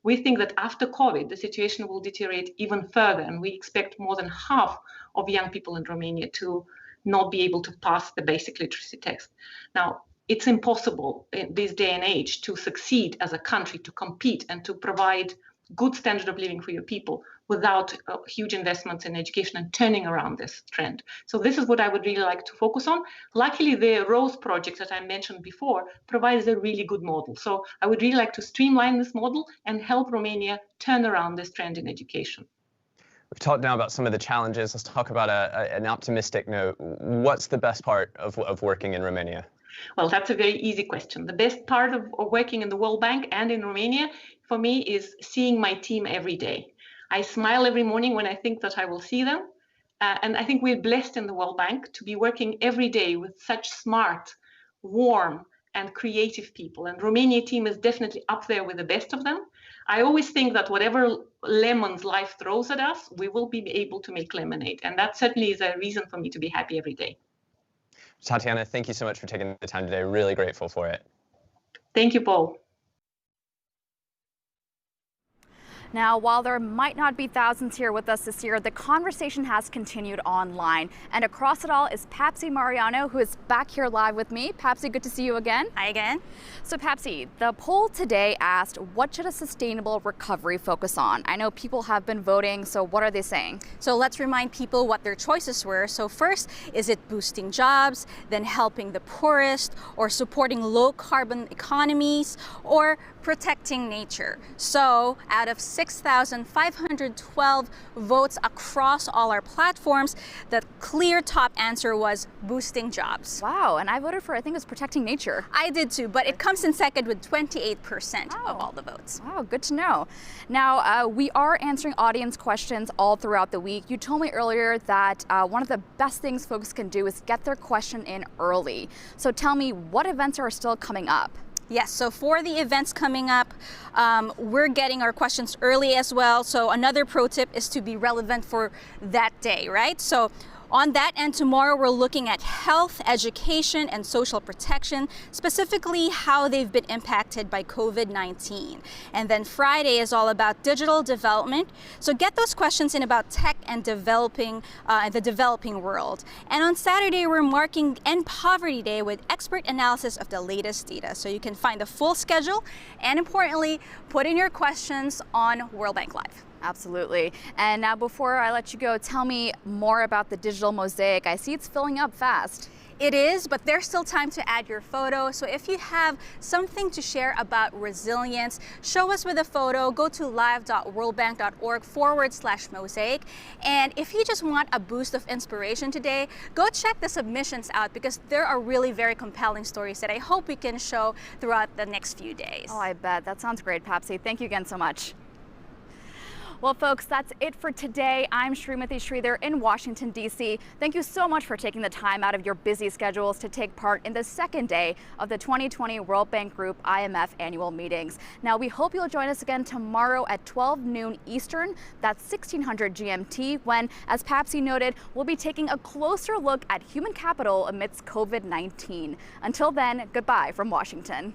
We think that after COVID, the situation will deteriorate even further, and we expect more than half of young people in Romania to not be able to pass the basic literacy test. Now, it's impossible in this day and age to succeed as a country, to compete and to provide good standard of living for your people without huge investments in education and turning around this trend. So this is what I would really like to focus on. Luckily, the ROSE project that I mentioned before provides a really good model. So I would really like to streamline this model and help Romania turn around this trend in education.
We've talked now about some of the challenges. Let's talk about an optimistic note. What's the best part of working in Romania?
Well, that's a very easy question. The best part of working in the World Bank and in Romania, for me, is seeing my team every day. I smile every morning when I think that I will see them. And I think we're blessed in the World Bank to be working every day with such smart, warm, and creative people. And Romania team is definitely up there with the best of them. I always think that whatever lemons life throws at us, we will be able to make lemonade. And that certainly is a reason for me to be happy every day.
Tatiana, thank you so much for taking the time today. Really grateful for it.
Thank you, Paul.
Now, while there might not be thousands here with us this year, the conversation has continued online. And across it all is Papsi Mariano, who is back here live with me. Papsi, good to see you again.
Hi again.
So Papsi, the poll today asked, what should a sustainable recovery focus on? I know people have been voting, so what are they saying?
So let's remind people what their choices were. So first, is it boosting jobs, then helping the poorest, or supporting low carbon economies, or protecting nature? So out of 6,512 votes across all our platforms, the clear top answer was boosting jobs.
Wow, and I voted for, I think it was protecting nature.
I did too, but it comes in second with 28% of all the votes.
Wow, good to know. Now, we are answering audience questions all throughout the week. You told me earlier that one of the best things folks can do is get their question in early. So tell me, what events are still coming up?
Yes, so for the events coming up, we're getting our questions early as well. So another pro tip is to be relevant for that day, right? So on that end, tomorrow we're looking at health, education, and social protection, specifically how they've been impacted by COVID-19. And then Friday is all about digital development. So get those questions in about tech and developing, the developing world. And on Saturday, we're marking End Poverty Day with expert analysis of the latest data. So you can find the full schedule and, importantly, put in your questions on World Bank Live.
Absolutely. And now before I let you go, tell me more about the digital mosaic. I see it's filling up fast.
It is, but there's still time to add your photo. So if you have something to share about resilience, show us with a photo. Go to live.worldbank.org/mosaic. And if you just want a boost of inspiration today, go check the submissions out because there are really very compelling stories that I hope we can show throughout the next few days.
Oh, I bet. That sounds great, Papsi. Thank you again so much. Well, folks, that's it for today. I'm Srimati Sridhar in Washington, D.C. Thank you so much for taking the time out of your busy schedules to take part in the second day of the 2020 World Bank Group IMF annual meetings. Now, we hope you'll join us again tomorrow at 12 noon Eastern. That's 1600 GMT, when, as Papsy noted, we'll be taking a closer look at human capital amidst COVID-19. Until then, goodbye from Washington.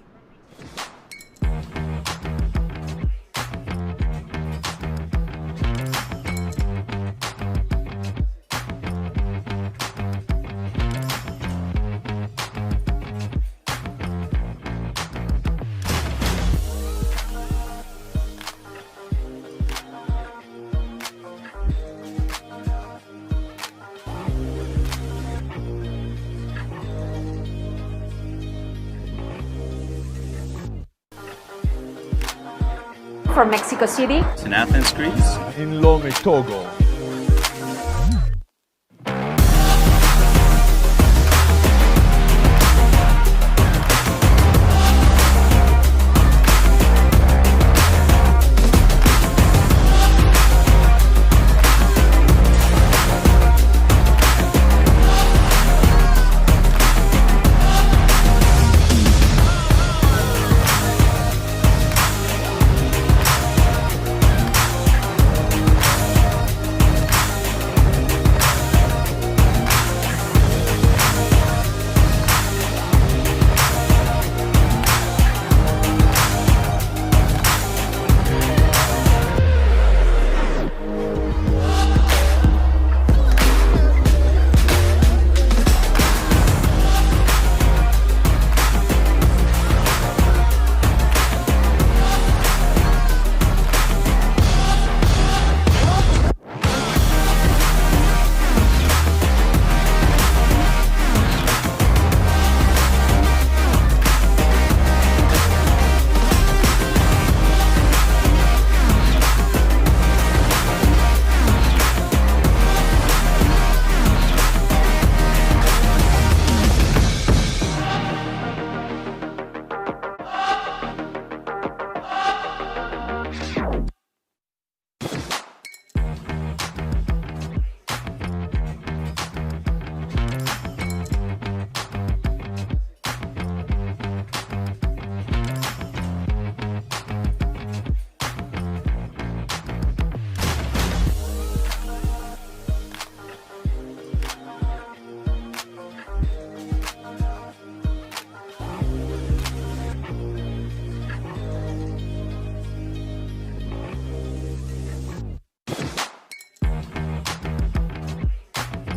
From Mexico City,
in Athens, Greece,
in Lome, Togo.